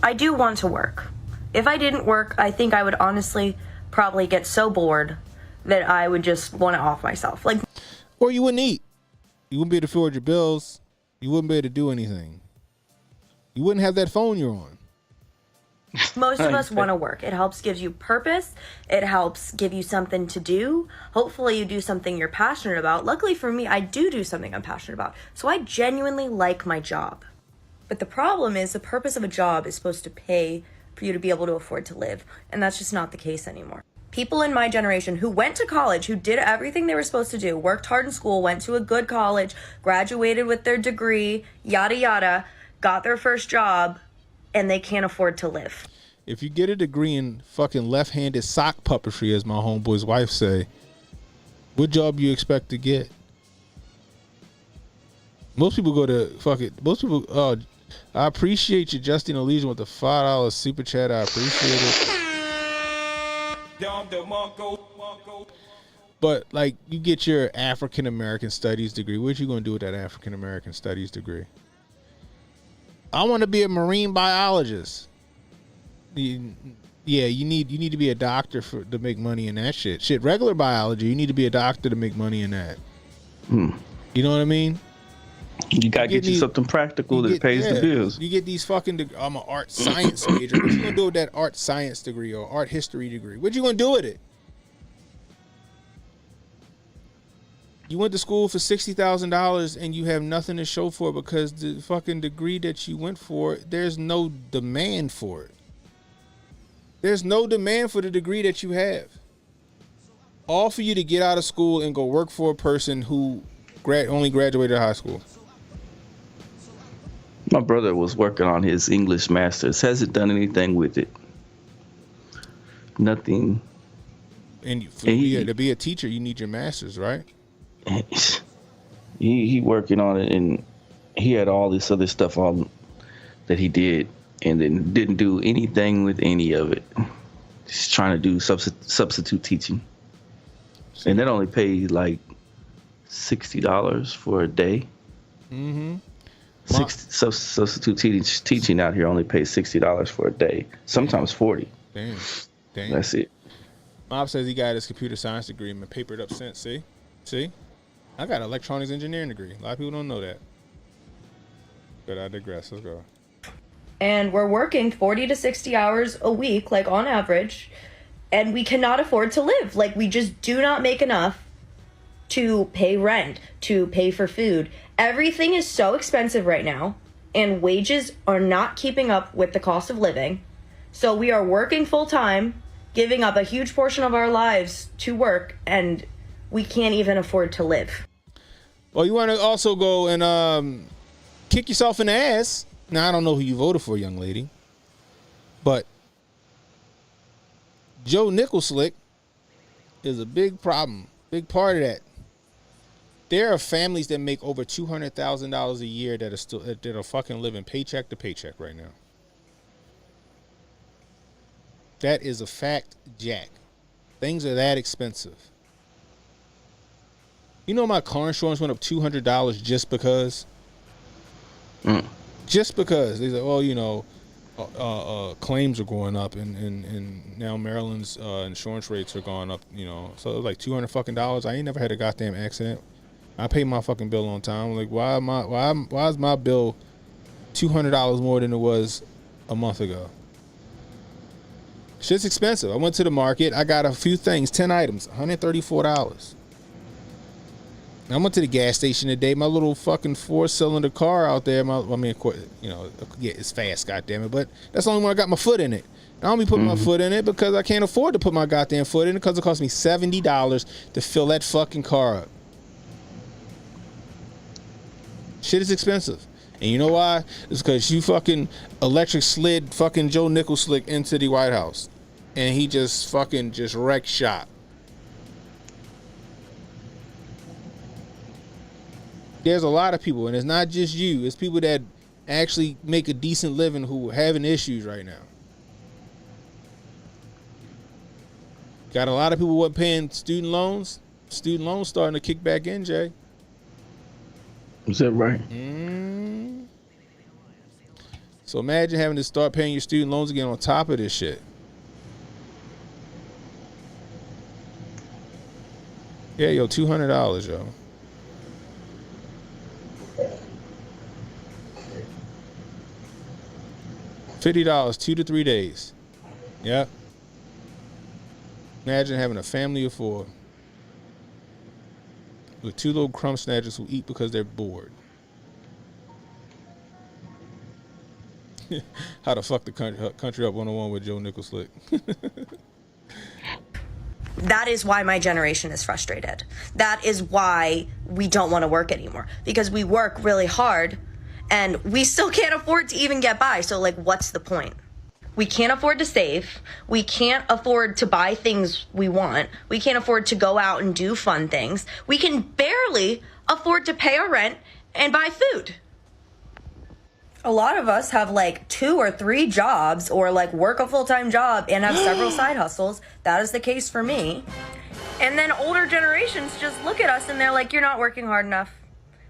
I do want to work. If I didn't work, I think I would honestly probably get so bored that I would just want to off myself. Or you wouldn't eat. You wouldn't be able to afford your bills. You wouldn't be able to do anything. You wouldn't have that phone you're on. Most of us want to work. It helps give you purpose. It helps give you something to do. Hopefully you do something you're passionate about. Luckily for me, I do something I'm passionate about. So I genuinely like my job. But the problem is the purpose of a job is supposed to pay for you to be able to afford to live. And that's just not the case anymore. People in my generation who went to college, who did everything they were supposed to do, worked hard in school, went to a good college, graduated with their degree, yada yada, got their first job, and they can't afford to live. If you get a degree in fucking left-handed sock puppetry, as my homeboy's wife say, what job you expect to get? Most people go to I appreciate you, Justin Elysian, with the $5 super chat. I appreciate it. But like, you get your African American Studies degree. What you gonna do with that African American Studies degree? I want to be a marine biologist. Yeah, you need to be a doctor to make money in that shit. Shit, regular biology, you need to be a doctor to make money in that. You know what I mean? You gotta get you something practical that pays the bills. You get these fucking. I'm an art science major. What you gonna do with that art science degree or art history degree? What you gonna do with it? You went to school for $60,000 and you have nothing to show for it because the fucking degree that you went for, there's no demand for it. There's no demand for the degree that you have. All for you to get out of school and go work for a person who only graduated high school. My brother was working on his English master's. Hasn't done anything with it. Nothing. And to be a teacher, you need your master's, right? He working on it, and he had all this other stuff on that he did, and then didn't do anything with any of it. He's trying to do substitute teaching, and that only paid like $60 for a day. Substitute teaching out here only pays $60 for a day, sometimes 40. Damn. That's it. Mob says he got his computer science degree and been papered up since. See, I got an electronics engineering degree. A lot of people don't know that. But I digress. Let's go. And we're working 40 to 60 hours a week, like on average, and we cannot afford to live. Like, we just do not make enough to pay rent, to pay for food. Everything is so expensive right now, and wages are not keeping up with the cost of living. So we are working full time, giving up a huge portion of our lives to work, and we can't even afford to live. Well, you want to also go and kick yourself in the ass. Now, I don't know who you voted for, young lady, but Joe Nicholslick is a big problem, big part of that. There are families that make over $200,000 a year that are fucking living paycheck to paycheck right now. That is a fact, Jack. Things are that expensive. You know, my car insurance went up $200 just because. Just because they said, well, you know, claims are going up, and now Maryland's insurance rates are going up. You know, so it was like $200 I ain't never had a goddamn accident. I pay my fucking bill on time. Like, why is my bill $200 more than it was a month ago? Shit's expensive. I went to the market. I got a few things, 10 items, $134. I went to the gas station today. My little fucking 4-cylinder car out there. It's fast, goddammit, but that's the only one I got my foot in it. I don't be putting my foot in it because I can't afford to put my goddamn foot in it because it cost me $70 to fill that fucking car up. Shit is expensive. And you know why? It's because you fucking electric slid fucking Joe Nicholslick into the White House. And he just wrecked shop. There's a lot of people, and it's not just you. It's people that actually make a decent living who are having issues right now. Got a lot of people who are paying student loans. Student loans starting to kick back in, Jay. Is that right? So imagine having to start paying your student loans again on top of this shit. Yeah, yo, $200, yo. $50, 2 to 3 days. Yeah. Imagine having a family of 4 with 2 little crumb snatchers who eat because they're bored. How to fuck the country up 101 with Joe Nicholslick. That is why my generation is frustrated. That is why we don't want to work anymore, because we work really hard and we still can't afford to even get by. So, like, what's the point? We can't afford to save. We can't afford to buy things we want. We can't afford to go out and do fun things. We can barely afford to pay our rent and buy food. A lot of us have like 2 or 3 jobs, or like work a full-time job and have several side hustles. That is the case for me. And then older generations just look at us and they're like, you're not working hard enough.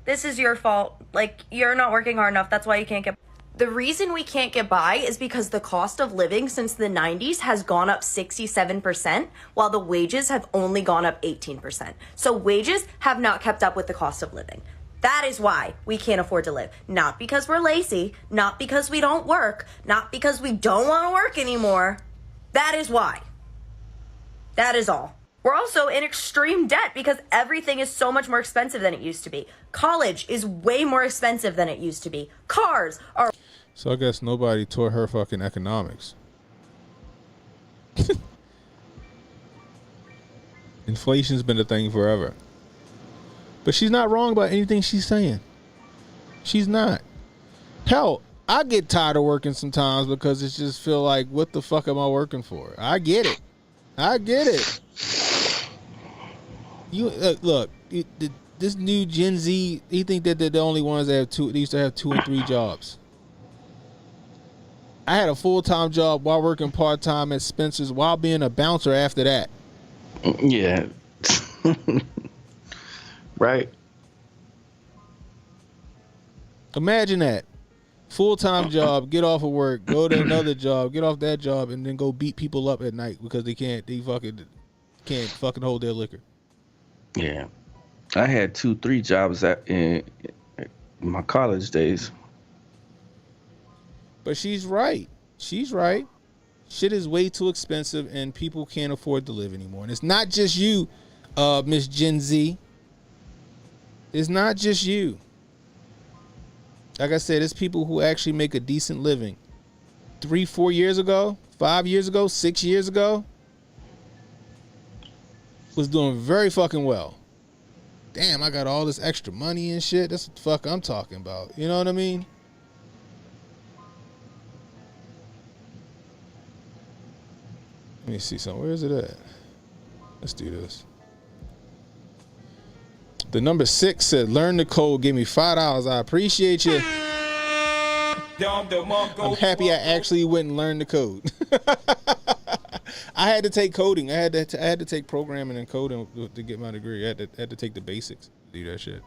This is your fault. Like, you're not working hard enough. That's why you can't get. The reason we can't get by is because the cost of living since the 90s has gone up 67%, while the wages have only gone up 18%. So wages have not kept up with the cost of living. That is why we can't afford to live. Not because we're lazy, not because we don't work, not because we don't want to work anymore. That is why. That is all. We're also in extreme debt because everything is so much more expensive than it used to be. College is way more expensive than it used to be. Cars are... So I guess nobody taught her fucking economics. Inflation's been a thing forever. But she's not wrong about anything she's saying. She's not. Hell, I get tired of working sometimes because it just feel like, what the fuck am I working for? I get it. I get it. You look, this new Gen Z, you think that they're the only ones that have they used to have 2 and 3 jobs. I had a full-time job while working part-time at Spencer's while being a bouncer after that. Yeah. Right. Imagine that. Full-time job, get off of work, go to another job, get off that job, and then go beat people up at night because they can't hold their liquor. Yeah. I had 2-3 jobs in my college days. But she's right. She's right. Shit is way too expensive and people can't afford to live anymore. And it's not just you, Miss Gen Z. It's not just you. Like I said, it's people who actually make a decent living. 3-4 years ago, 5 years ago, 6 years ago, was doing very fucking well. Damn, I got all this extra money and shit. That's what the fuck I'm talking about. You know what I mean? Let me see something. Where is it at? Let's do this. The number 6 said, learn the code, give me $5. I appreciate you. I'm happy I actually went and learned the code. I had to take coding. I had to take programming and coding to get my degree. I had to take the basics to do that shit.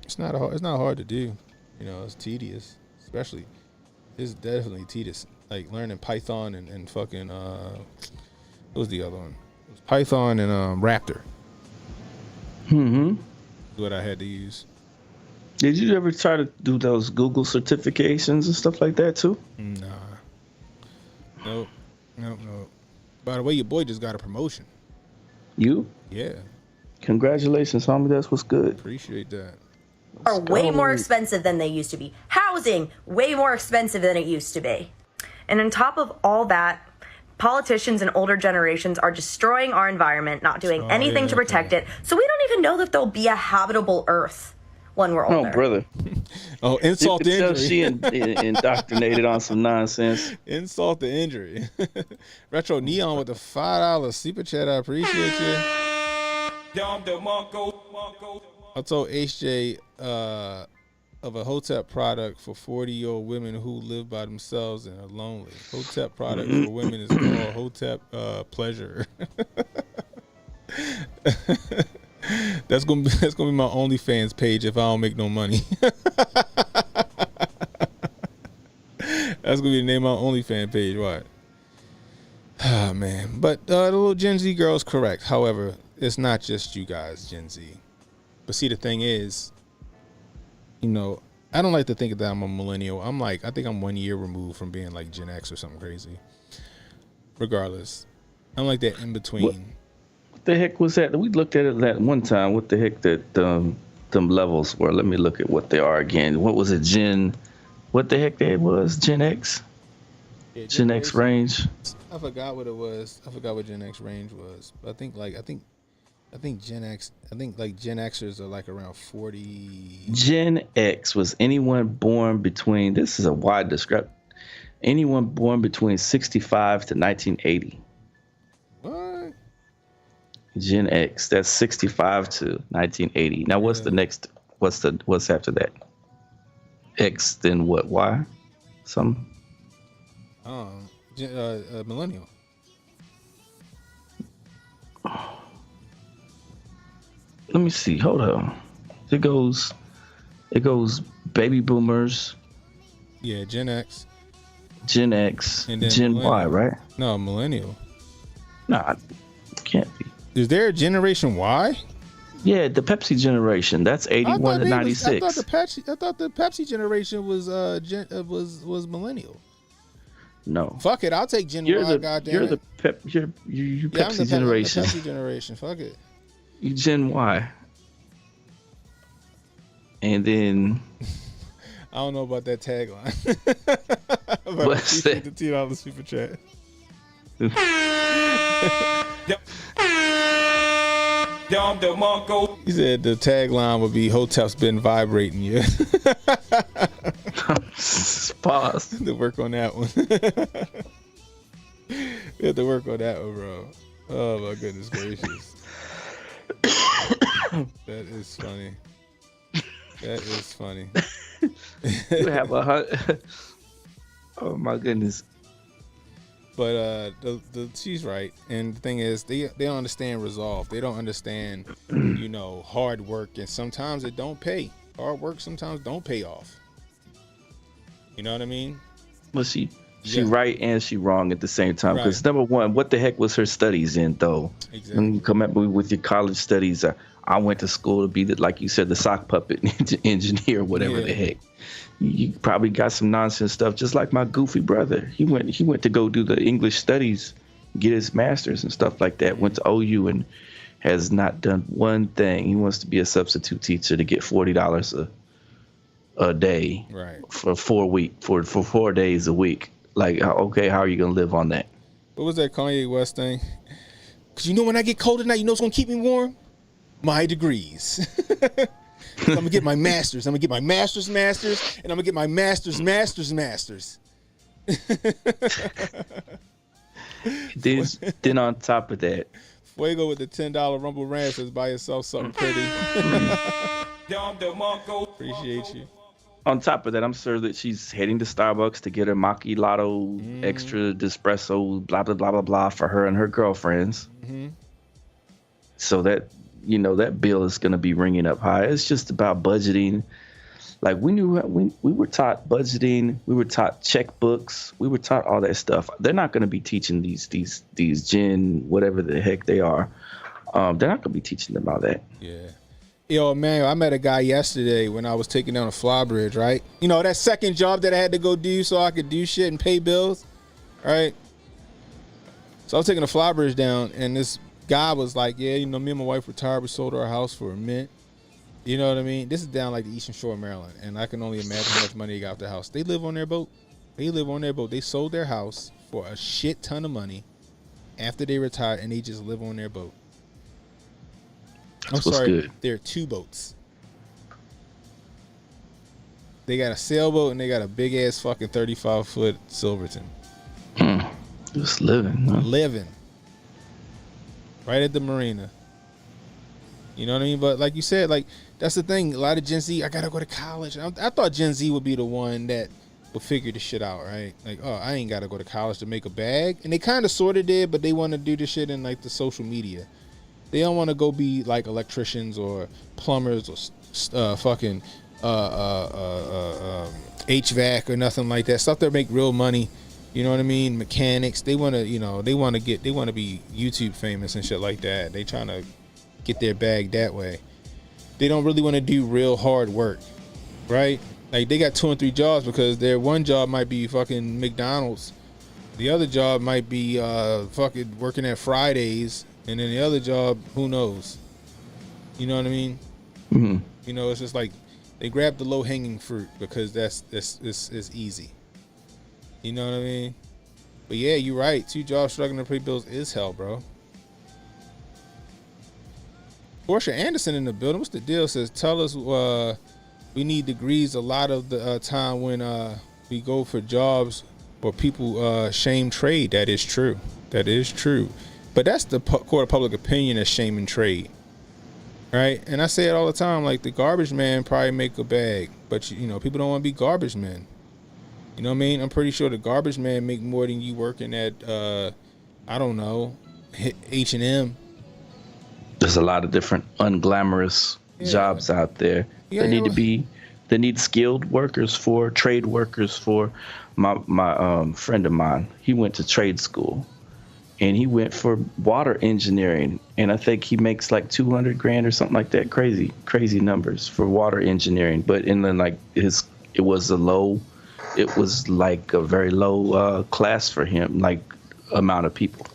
It's not hard to do. You know, it's tedious. Especially, it's definitely tedious. Like learning Python and fucking what was the other one? It was Python and Raptor. What I had to use. Did you ever try to do those Google certifications and stuff like that too? Nah. Nope. By the way, your boy just got a promotion. You? Yeah. Congratulations, homie. That's what's good. Appreciate that. Are way more expensive than they used to be. Housing, way more expensive than it used to be. And on top of all that, politicians and older generations are destroying our environment, not doing anything to protect it. So we don't even know that there'll be a habitable Earth when we're older. Oh, brother. Insult the injury. She indoctrinated on some nonsense. Insult the injury. Retro Neon with the $5 super chat. I appreciate you. I told HJ of a Hotep product for 40-year-old women who live by themselves and are lonely. Hotep product for women is called Hotep Pleasure. That's gonna be my OnlyFans page if I don't make no money. That's gonna be the name of my OnlyFans page. What? Ah, man. But the little Gen Z girl's correct. However, it's not just you guys, Gen Z. But see, the thing is, you know, I don't like to think that I'm a millennial. I think I'm 1 year removed from being like Gen X or something crazy. Regardless, I'm like that in between. What the heck was that? We looked at it that one time. What the heck that them levels were? Let me look at what they are again. What was it, what the heck that was? Gen X? Yeah, Gen X range? I forgot what it was. I forgot what Gen X range was. But I think Gen X, Gen Xers are like around 40. Gen X was anyone born between, this is a wide description, anyone born between 65 to 1980. What? Gen X, that's 65 to 1980. Now what's the next, what's after that? X, then what, Y? Millennial. Let me see. Hold on. It goes baby boomers. Yeah, Gen X. Gen X. And then Gen Y, right? No, millennial. Nah, can't be. Is there a Generation Y? Yeah, the Pepsi generation. That's 81 to 96. I thought the Pepsi generation was millennial. No. Fuck it, I'll take Gen Y. Goddamn you're it. the Pepsi generation. I'm the Pepsi generation. Fuck it. You Gen Y. And then I don't know about that tagline. What's that? The $2 super chat. He said the tagline would be Hotep's been vibrating you. Pause. To work on that one. We have to work on that one, bro. Oh my goodness gracious. That is funny. That is funny. You have oh my goodness. But she's right, and the thing is, they don't understand resolve. They don't understand, hard work, and sometimes it don't pay. Hard work sometimes don't pay off. You know what I mean? Well, she right and she wrong at the same time. Because number one, what the heck was her studies in though? Exactly. When you come up with your college studies, I went to school to be like you said, the sock puppet engineer, whatever the heck. You probably got some nonsense stuff, just like my goofy brother. He went to go do the English studies, get his master's and stuff like that. Went to OU and has not done one thing. He wants to be a substitute teacher to get $40 a day for 4 days a week. Like, okay, how are you gonna live on that? What was that Kanye West thing? Because you know when I get cold at night, you know what's gonna keep me warm? My degrees. I'm gonna get my master's. I'm gonna get my master's, and I'm gonna get my master's. Then on top of that, Fuego with the $10 Rumble Ranch says, buy yourself something pretty. Appreciate you. On top of that, I'm sure that she's heading to Starbucks to get her macchiato, extra espresso, blah, blah, blah, blah, blah, for her and her girlfriends. So that, that bill is going to be ringing up high. It's just about budgeting. Like we were taught budgeting, we were taught checkbooks, we were taught all that stuff. They're not going to be teaching these gen, whatever the heck they are. They're not going to be teaching them all that. Yeah. Yo, man, I met a guy yesterday when I was taking down a fly bridge, right? That second job that I had to go do so I could do shit and pay bills, right? So I was taking a fly bridge down, and this guy was like, yeah, me and my wife retired. We sold our house for a mint. You know what I mean? This is down like the Eastern Shore of Maryland, and I can only imagine how much money they got off the house. They live on their boat. They sold their house for a shit ton of money after they retired, and they just live on their boat. I'm sorry, there are 2 boats. They got a sailboat and they got a big ass fucking 35-foot Silverton. Just living. Huh? Living. Right at the marina. You know what I mean? But like you said, like that's the thing. A lot of Gen Z, I gotta go to college. I thought Gen Z would be the one that would figure the shit out, right? Like, oh, I ain't gotta go to college to make a bag. And they kind of sort of did, but they want to do this shit in like the social media. They don't want to go be like electricians or plumbers or fucking HVAC or nothing like that. Stuff that make real money. You know what I mean? Mechanics. They want to, they want to be YouTube famous and shit like that. They trying to get their bag that way. They don't really want to do real hard work, right? Like they got 2 and 3 jobs because their one job might be fucking McDonald's. The other job might be fucking working at Fridays. And then the other job, who knows? You know what I mean? Mm-hmm. It's just like they grab the low-hanging fruit because that's easy. You know what I mean? But yeah, you're right. 2 jobs struggling to pay bills is hell, bro. Portia Anderson in the building. What's the deal? Says, tell us we need degrees a lot of the time when we go for jobs where people shame trade. That is true. But that's the court of public opinion that's shaming trade, right? And I say it all the time, like the garbage man probably make a bag, but people don't want to be garbage men. You know what I mean? I'm pretty sure the garbage man make more than you working at, I don't know, H&M. There's a lot of different unglamorous jobs out there. Yeah, they need skilled workers for trade workers for my friend of mine. He went to trade school. And he went for water engineering, and I think he makes like $200,000 or something like that. Crazy numbers for water engineering. But in then it was like a very low class for him, like amount of people.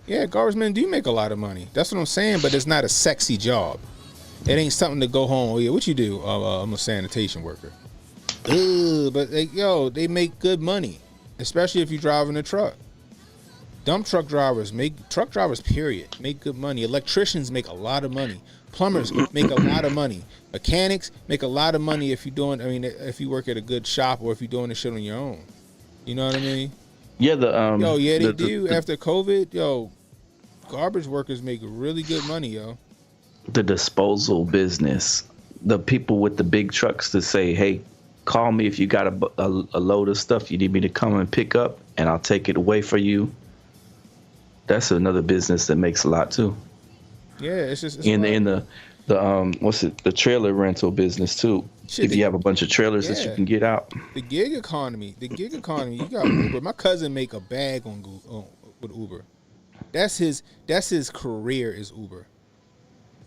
Yeah, garbage men do make a lot of money. That's what I'm saying. But it's not a sexy job. It ain't something to go home. Oh yeah, what you do? I'm a sanitation worker. But they make good money, especially if you're driving a truck. Truck drivers make good money. Electricians make a lot of money. Plumbers make a lot of money. Mechanics make a lot of money if you work at a good shop or if you're doing this shit on your own. You know what I mean? Yeah, they do. After COVID, garbage workers make really good money, yo. The disposal business. The people with the big trucks that say, hey, call me if you got a load of stuff you need me to come and pick up, and I'll take it away for you. That's another business that makes a lot too. Yeah, it's just in the the what's it? The trailer rental business too. If you have a bunch of trailers that you can get out. The gig economy. You got Uber. My cousin make a bag with Uber. That's his career is Uber.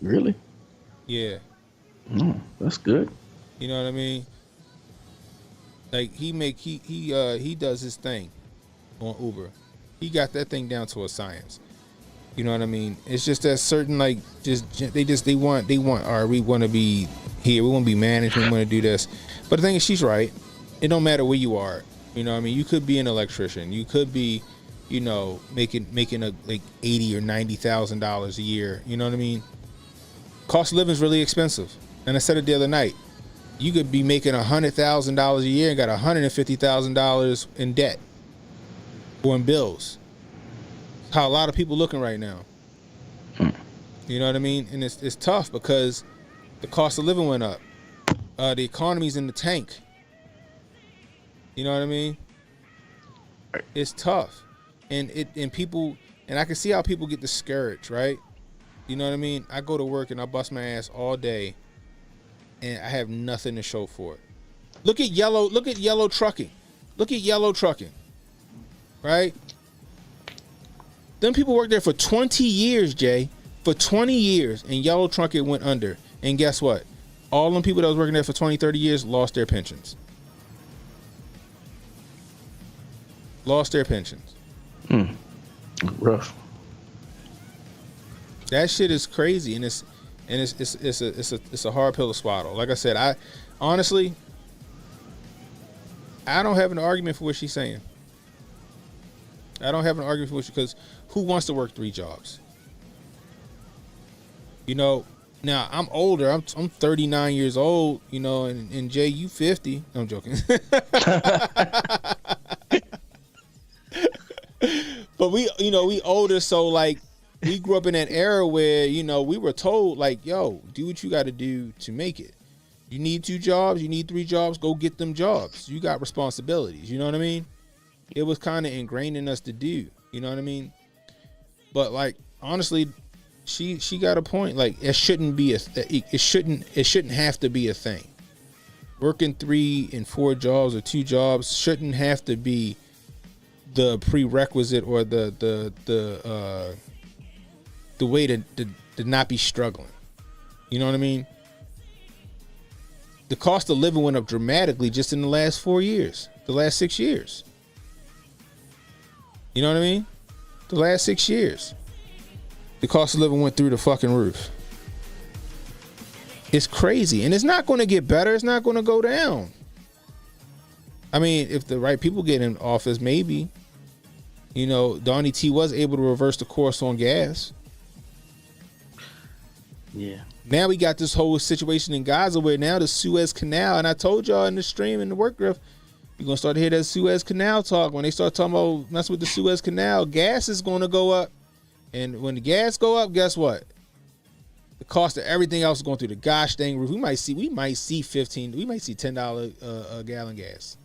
Really? Yeah. That's good. You know what I mean? Like he does his thing on Uber. He got that thing down to a science. You know what I mean? It's just that certain they want. All right, we want to be here. We want to be management. We want to do this. But the thing is, she's right. It don't matter where you are. You know what I mean? You could be an electrician. You could be, making like $80,000 or $90,000 a year. You know what I mean? Cost of living is really expensive. And I said it the other night. You could be making $100,000 a year and got $150,000 in debt or in bills. How a lot of people looking right now. You know what I mean? And it's tough because the cost of living went up. The economy's in the tank. You know what I mean? It's tough. And people, and I can see how people get discouraged, right? You know what I mean? I go to work and I bust my ass all day and I have nothing to show for it. Look at yellow trucking. Right? Them people worked there for 20 years, Jay. For 20 years, and yellow trucking went under. And guess what? All them people that was working there for 20, 30 years lost their pensions. Rough. That shit is crazy, and it's a hard pill to swallow. Like I said, I honestly don't have an argument for what she's saying. I don't have an argument for what because who wants to work 3 jobs? Now I'm older. I'm 39 years old. And Jay, you 50. No, I'm joking. But we older, so like we grew up in that era where we were told like, yo, do what you got to do to make it. You need 2 jobs. You need 3 jobs. Go get them jobs. You got responsibilities. You know what I mean? It was kind of ingrained in us to do. You know what I mean? But like honestly, she got a point. Like it shouldn't have to be a thing. Working 3 and 4 jobs or 2 jobs shouldn't have to be the prerequisite or the way to not be struggling. You know what I mean? The cost of living went up dramatically just in the last 4 years, the last 6 years. You know what I mean? The last 6 years. The cost of living went through the fucking roof. It's crazy. And it's not going to get better. It's not going to go down. I mean, if the right people get in office, maybe. Donnie T was able to reverse the course on gas. Yeah. Now we got this whole situation in Gaza where now the Suez Canal, and I told y'all in the stream in the work group, you're going to start to hear that Suez Canal talk. When they start talking about mess with the Suez Canal, gas is going to go up. And when the gas go up, guess what? The cost of everything else is going through the gosh dang roof. We might see $10 a gallon gas.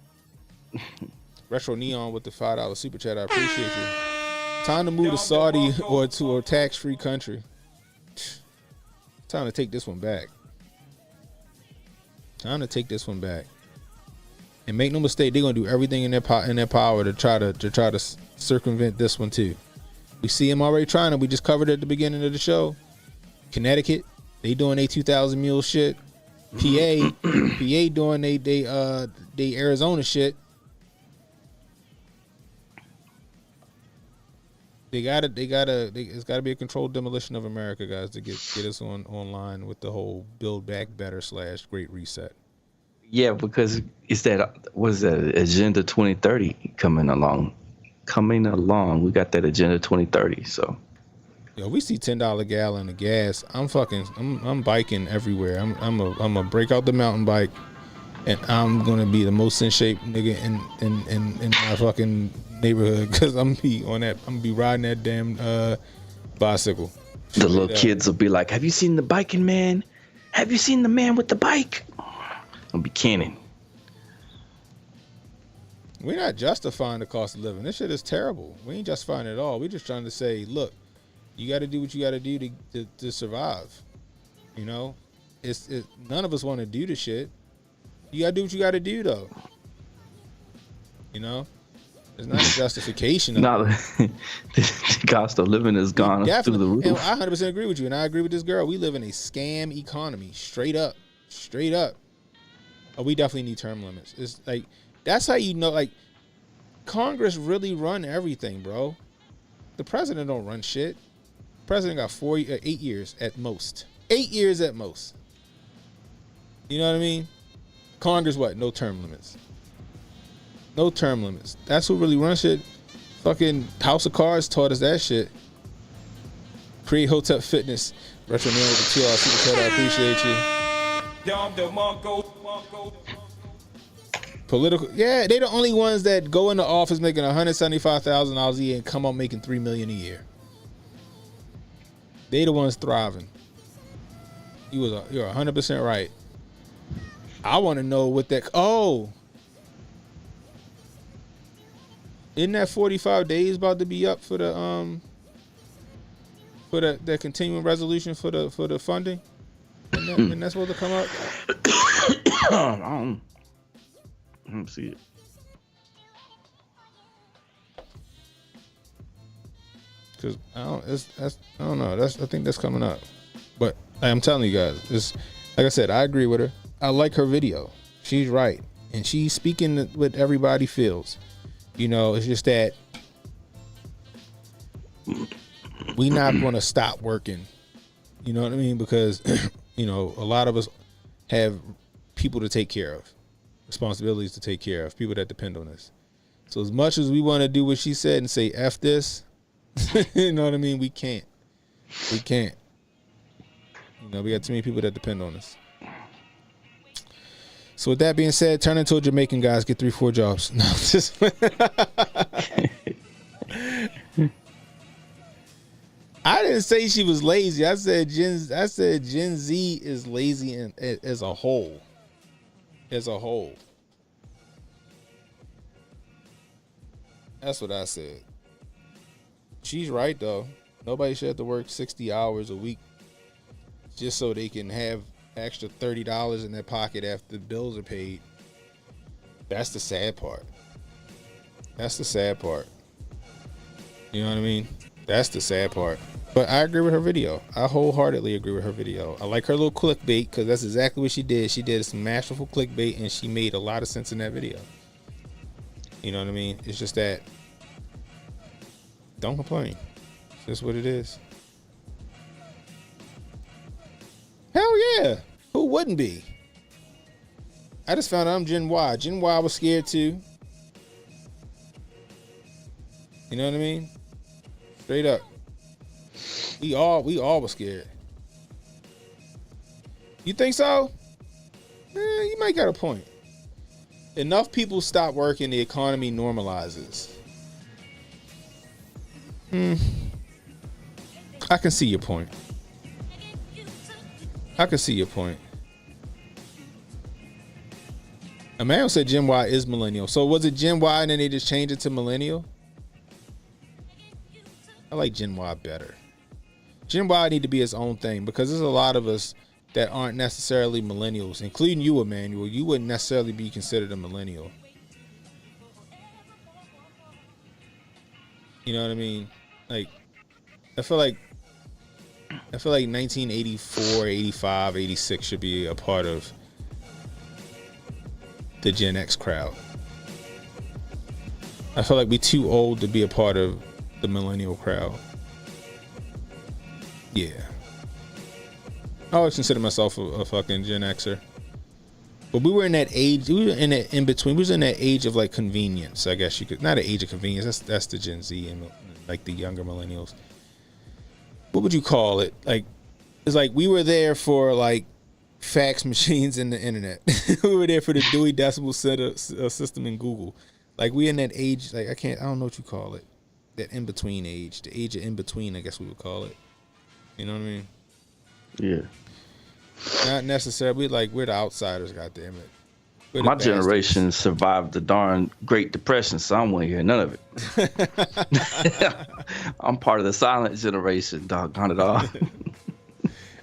Retro Neon with the $5 super chat. I appreciate you. Time to move to Saudi or to a tax-free country. Time to take this one back. And make no mistake, they're gonna do everything in their power to try to circumvent this one too. We see them already trying to. We just covered it at the beginning of the show. Connecticut, they doing their 2,000 mule shit. PA doing they Arizona shit. It's gotta be a controlled demolition of America, guys, to get us online with the whole Build Back Better / Great Reset. Yeah, because it's Agenda 2030 coming along. We got that Agenda 2030. So we see $10 a gallon of gas. I'm biking everywhere. I'm gonna break out the mountain bike, and I'm gonna be the most in shape nigga in my fucking neighborhood because I'm gonna be riding that damn bicycle. The little kids will be like, "Have you seen the biking man? Have you seen the man with the bike?" I'll be canning. We're not justifying the cost of living. This shit is terrible. We ain't justifying it at all. We're just trying to say, look, you got to do what you got to do to survive. You know, none of us want to do the shit. You gotta do what you gotta do, though. You know, it's not a justification. No, the cost of living has gone through the roof. And I 100% agree with you, and I agree with this girl. We live in a scam economy, straight up. Oh, we definitely need term limits. It's like, that's how you know, like, Congress really run everything, bro. The president don't run shit. The president got 8 years at most. 8 years at most. You know what I mean? Congress, what? No term limits. No term limits. That's who really runs shit. Fucking House of Cards taught us that shit. Create Hotep Fitness. Retro Man with the 2 hour super chat. I appreciate you. Political, yeah, they the only ones that go into office making $175,000 a year and come out making $3 million a year. They the ones thriving. You're 100% right. I want to know what that. Oh, isn't that 45 days about to be up for the that continuing resolution for the funding? And that's supposed to come out. Let me see it. Cause I don't know. I think that's coming up. But I'm telling you guys, it's like I said, I agree with her. I like her video. She's right, and she's speaking what everybody feels. You know, it's just that we not going to stop working. You know what I mean? Because you know, a lot of us have people to take care of, responsibilities to take care of, people that depend on us. So as much as we want to do what she said and say F this, you know what I mean? We can't. We can't. You know, we got too many people that depend on us. So with that being said, turn into a Jamaican, guys. Get 3-4 jobs. No, just I didn't say she was lazy. I said Gen Z is lazy as a whole. As a whole. That's what I said. She's right though. Nobody should have to work 60 hours a week just so they can have extra $30 in their pocket after the bills are paid. That's the sad part. That's the sad part. You know what I mean? That's the sad part. But I agree with her video. I wholeheartedly agree with her video. I like her little clickbait because that's exactly what she did. She did some masterful clickbait and she made a lot of sense in that video. You know what I mean? It's just that don't complain. It's just what it is. Hell yeah. Who wouldn't be? I just found out I'm Gen Y. Gen Y was scared too. You know what I mean? Straight up. We all were scared. You think so? You might got a point. Enough people stop working, the economy normalizes. I can see your point. I can see your point. Emmanuel said Gen Y is millennial. So was it Gen Y and then they just changed it to millennial? I like Gen Y better. Gen Y need to be its own thing because there's a lot of us that aren't necessarily millennials, including you, Emmanuel. You wouldn't necessarily be considered a millennial. You know what I mean? Like, I feel like 1984, 85, 86 should be a part of the Gen X crowd. I feel like we're too old to be a part of the millennial crowd. Yeah. I always consider myself a fucking Gen Xer. But we were in that age, we were in that in between, we was in that age of like convenience, I guess you could, not an age of convenience, that's the Gen Z and like the younger millennials. What would you call it? Like, it's like we were there for like fax machines and the internet. We were there for the Dewey Decimal System in Google. Like we in that age, like I don't know what you call it. That in-between age, the age of in-between, I guess we would call it. You know what I mean? Yeah. Not necessarily. We're the outsiders, goddamn it. My generation survived the darn Great Depression, so I don't want to hear none of it. I'm part of the silent generation, doggone it all.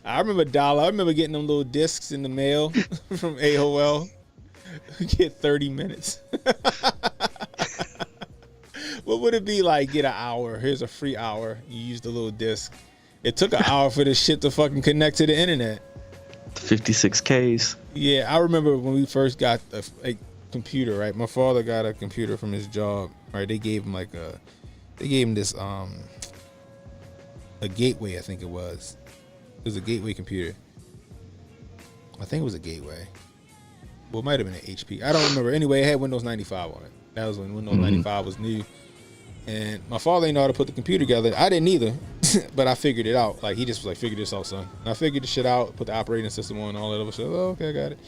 I remember dollar. I remember getting them little discs in the mail from AOL. Get 30 minutes. What would it be like? Get an hour. Here's a free hour. You use the little disc. It took an hour for this shit to fucking connect to the internet. 56Ks. Yeah, I remember when we first got a computer, right? My father got a computer from his job, right? They gave him this a Gateway, I think it was. It was a Gateway computer. I think it was a Gateway. Well, it might have been an HP. I don't remember. Anyway, it had Windows 95 on it. That was when Windows 95 was new. And my father didn't know how to put the computer together. I didn't either, but I figured it out. Like, he just was like, figure this out, son. And I figured the shit out, put the operating system on and all that other shit. Oh, okay, I got it.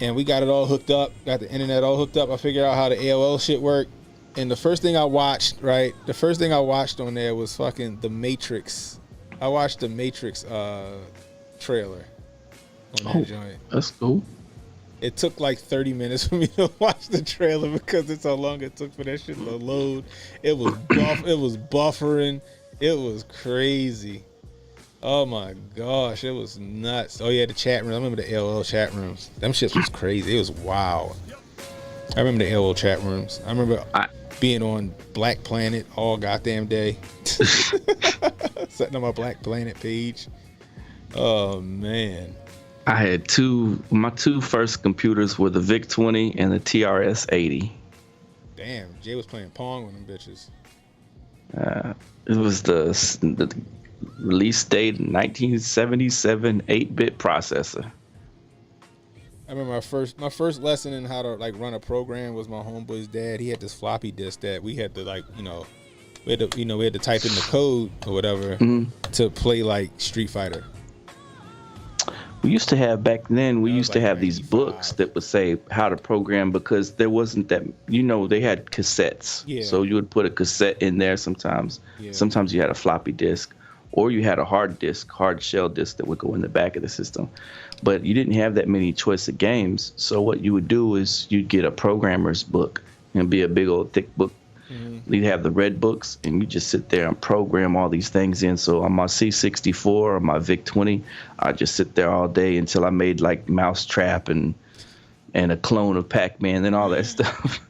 And we got it all hooked up, got the internet all hooked up. I figured out how the AOL shit worked. And the first thing I watched, right? The first thing I watched on there was fucking The Matrix. I watched the Matrix trailer on that joint. That's cool. It took like 30 minutes for me to watch the trailer because it's how long it took for that shit to load. It was buffering. It was crazy. Oh my gosh, it was nuts. Oh yeah, the chat room. I remember the AOL chat rooms. Them shits was crazy. It was wild. I remember the AOL chat rooms. I remember being on Black Planet all goddamn day. Setting up my Black Planet page. Oh man. I had my two first computers were the VIC-20 and the TRS-80. Damn, Jay was playing Pong with them bitches. It was the release date 1977 8-bit processor. I remember my first lesson in how to like run a program was my homeboy's dad. He had this floppy disk that we had to like, we had to type in the code or whatever to play like Street Fighter. We used to have back then. We used to have these books that would say how to program because there wasn't that. They had cassettes. Yeah. So you would put a cassette in there sometimes. Yeah. Sometimes you had a floppy disk, or you had a hard shell disk that would go in the back of the system. But you didn't have that many choice of games. So what you would do is you'd get a programmer's book and be a big old thick book. You'd have the red books, and you just sit there and program all these things in. So on my C64 or my VIC-20, I just sit there all day until I made like Mousetrap and a clone of Pac-Man and all that stuff.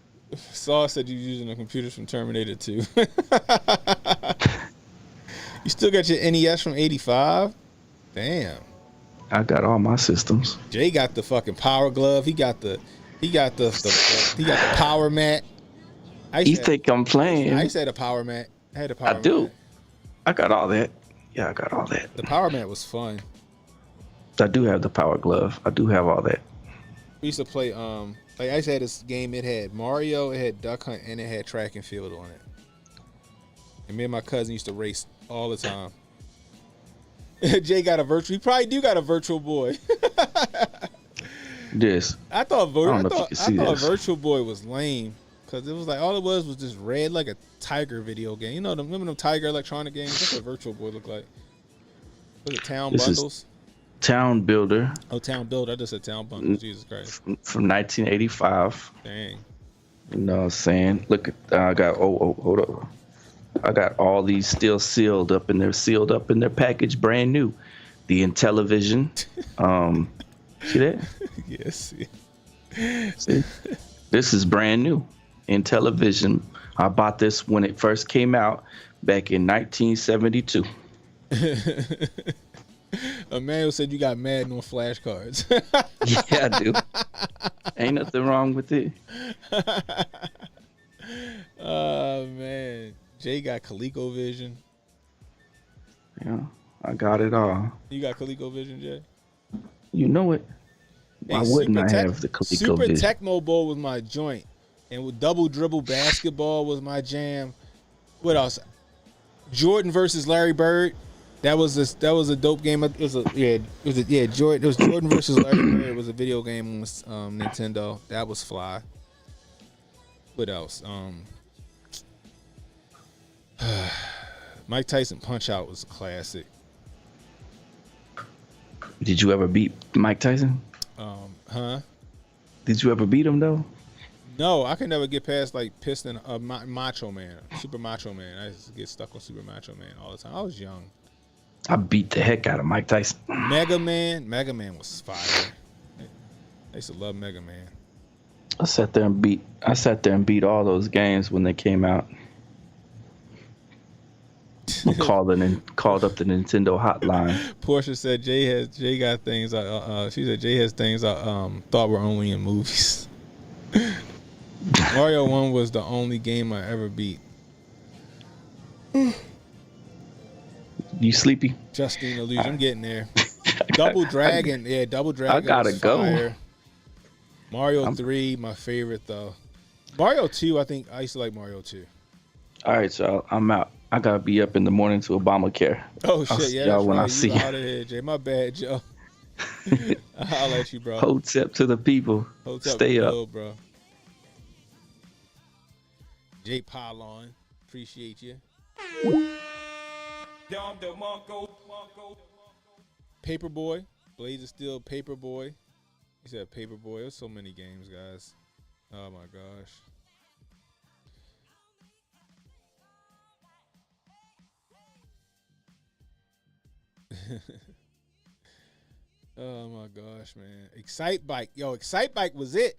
Saw said you're using the computers from Terminator 2. You still got your NES from '85? Damn. I got all my systems. Jay got the fucking Power Glove. He got the Power Mat. You think I'm playing? I used to have a Power Mat. I had a Power Mat. I do. I got all that. Yeah, I got all that. The Power Mat was fun. I do have the Power Glove. I do have all that. We used to play, like I used to have this game. It had Mario, it had Duck Hunt, and it had Track and Field on it. And me and my cousin used to race all the time. Jay got a virtual. He probably do got a Virtual Boy. This. I thought Virtual Boy was lame. Cause it was like all it was just red like a Tiger video game. Remember them Tiger electronic games? That's what Virtual Boy looked like. Was it Town Bundles? Town Builder. Oh, Town Builder. I just said Town Bundles. Jesus Christ. From 1985. Dang. You know what I'm saying? Look at I got hold up. I got all these still sealed up in their package, brand new. The Intellivision. See that? Yes. See? This is brand new. Intellivision. I bought this when it first came out back in 1972. Emmanuel said you got Madden on flashcards. Yeah, I do. Ain't nothing wrong with it. Oh man, Jay got ColecoVision. Yeah, I got it all. You got ColecoVision, Jay? You know it. Why wouldn't I have the ColecoVision? Super Tecmo Bowl was my joint. And with Double Dribble Basketball was my jam. What else? Jordan versus Larry Bird. That was a dope game. It was Jordan versus Larry Bird. It was a video game on Nintendo. That was fly. What else? Mike Tyson Punch Out was a classic. Did you ever beat Mike Tyson? Did you ever beat him though? No, I could never get past like Piston, Macho Man, Super Macho Man. I used to get stuck on Super Macho Man all the time. I was young. I beat the heck out of Mike Tyson. Mega Man was fire. I used to love Mega Man. I sat there and beat all those games when they came out. Called up the Nintendo hotline. Portia said Jay got things. She said Jay has things I thought were only in movies. Mario 1 was the only game I ever beat. You sleepy? Justine Illusion. I'm getting there. Double Dragon. Double Dragon. I gotta go. Fire. Mario 3, my favorite though. Mario 2, I think I used to like Mario 2. All right, so I'm out. I gotta be up in the morning to Obamacare. Oh shit, yeah, y'all that's when right. I see you. Out of here, Jay. My bad, Joe. I'll let you, bro. Hotep to the people. Hotep Stay up, good, bro. Jay Pylon, appreciate you. Paperboy, Blaze of Steel, Paperboy. He said Paperboy. There's so many games, guys. Oh my gosh. Oh my gosh, man. Excite Bike. Yo, Excite Bike was it.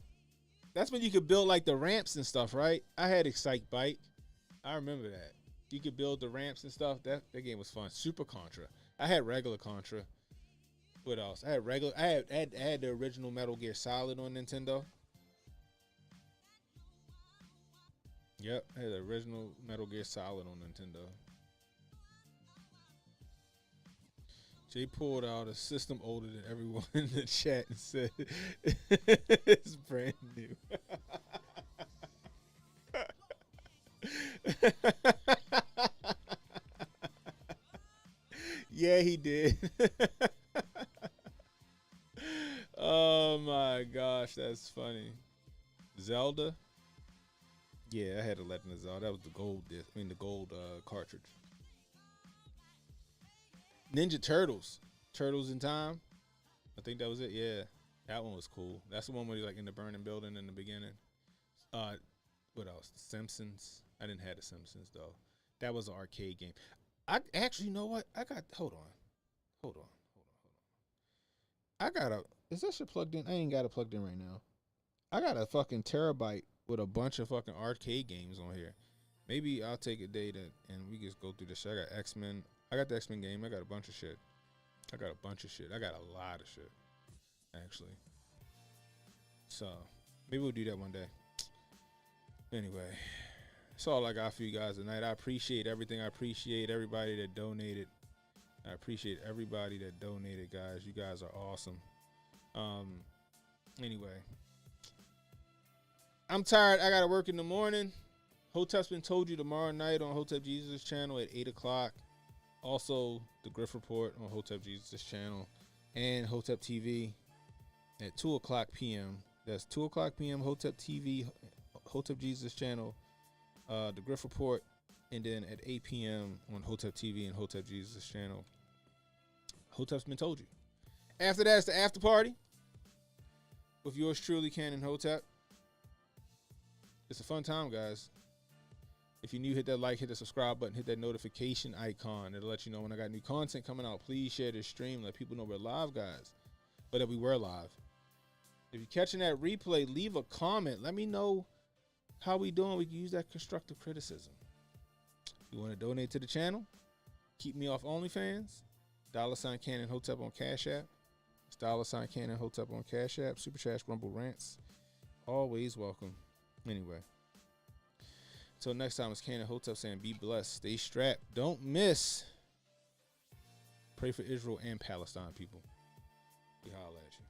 That's when you could build like the ramps and stuff, right? I had Excite Bike. I remember that. You could build the ramps and stuff. That game was fun. Super Contra. I had regular Contra. What else? I had the original Metal Gear Solid on Nintendo. Yep, I had the original Metal Gear Solid on Nintendo. Jay pulled out a system older than everyone in the chat and said it's brand new. Yeah, he did. Oh my gosh, that's funny. Zelda? Yeah, I had a Legend of Zelda. That was the gold disc. I mean the gold cartridge. Ninja Turtles. Turtles in Time. I think that was it. Yeah. That one was cool. That's the one where you're like in the burning building in the beginning. What else? The Simpsons. I didn't have the Simpsons though. That was an arcade game. I actually, you know what? Hold on. Is that shit plugged in? I ain't got it plugged in right now. I got a fucking terabyte with a bunch of fucking arcade games on here. Maybe I'll take a day and we just go through this shit. I got X-Men. I got the X-Men game. I got a bunch of shit. I got a lot of shit, actually. So, maybe we'll do that one day. Anyway, that's all I got for you guys tonight. I appreciate everything. I appreciate everybody that donated. I appreciate everybody that donated, guys. You guys are awesome. Anyway, I'm tired. I got to work in the morning. Hotep's been told you tomorrow night on Hotep Jesus' channel at 8 o'clock. Also, the Griff Report on Hotep Jesus' channel and Hotep TV at 2 o'clock p.m. That's 2 o'clock p.m. Hotep TV, Hotep Jesus' channel, the Griff Report, and then at 8 p.m. on Hotep TV and Hotep Jesus' channel. Hotep's been told you. After that, it's the after party with yours truly, CannonHotep. It's a fun time, guys. If you're new, hit that like, hit the subscribe button, hit that notification icon. It'll let you know when I got new content coming out. Please share this stream. Let people know we're live, guys. But that we were live. If you're catching that replay, leave a comment. Let me know how we doing. We can use that constructive criticism. You want to donate to the channel? Keep me off OnlyFans? $ CannonHotep on Cash App. It's $ CannonHotep on Cash App. Super Chat, Rumble Rants. Always welcome. Anyway. Until next time, it's CannonHotep saying be blessed. Stay strapped. Don't miss. Pray for Israel and Palestine, people. We holla at you.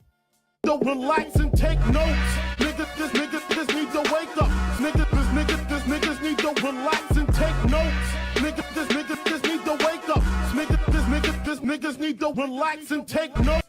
Don't relax and take notes. Niggas need to wake up. Niggas need to relax and take notes. Niggas need to wake up. Niggas need to relax and take notes.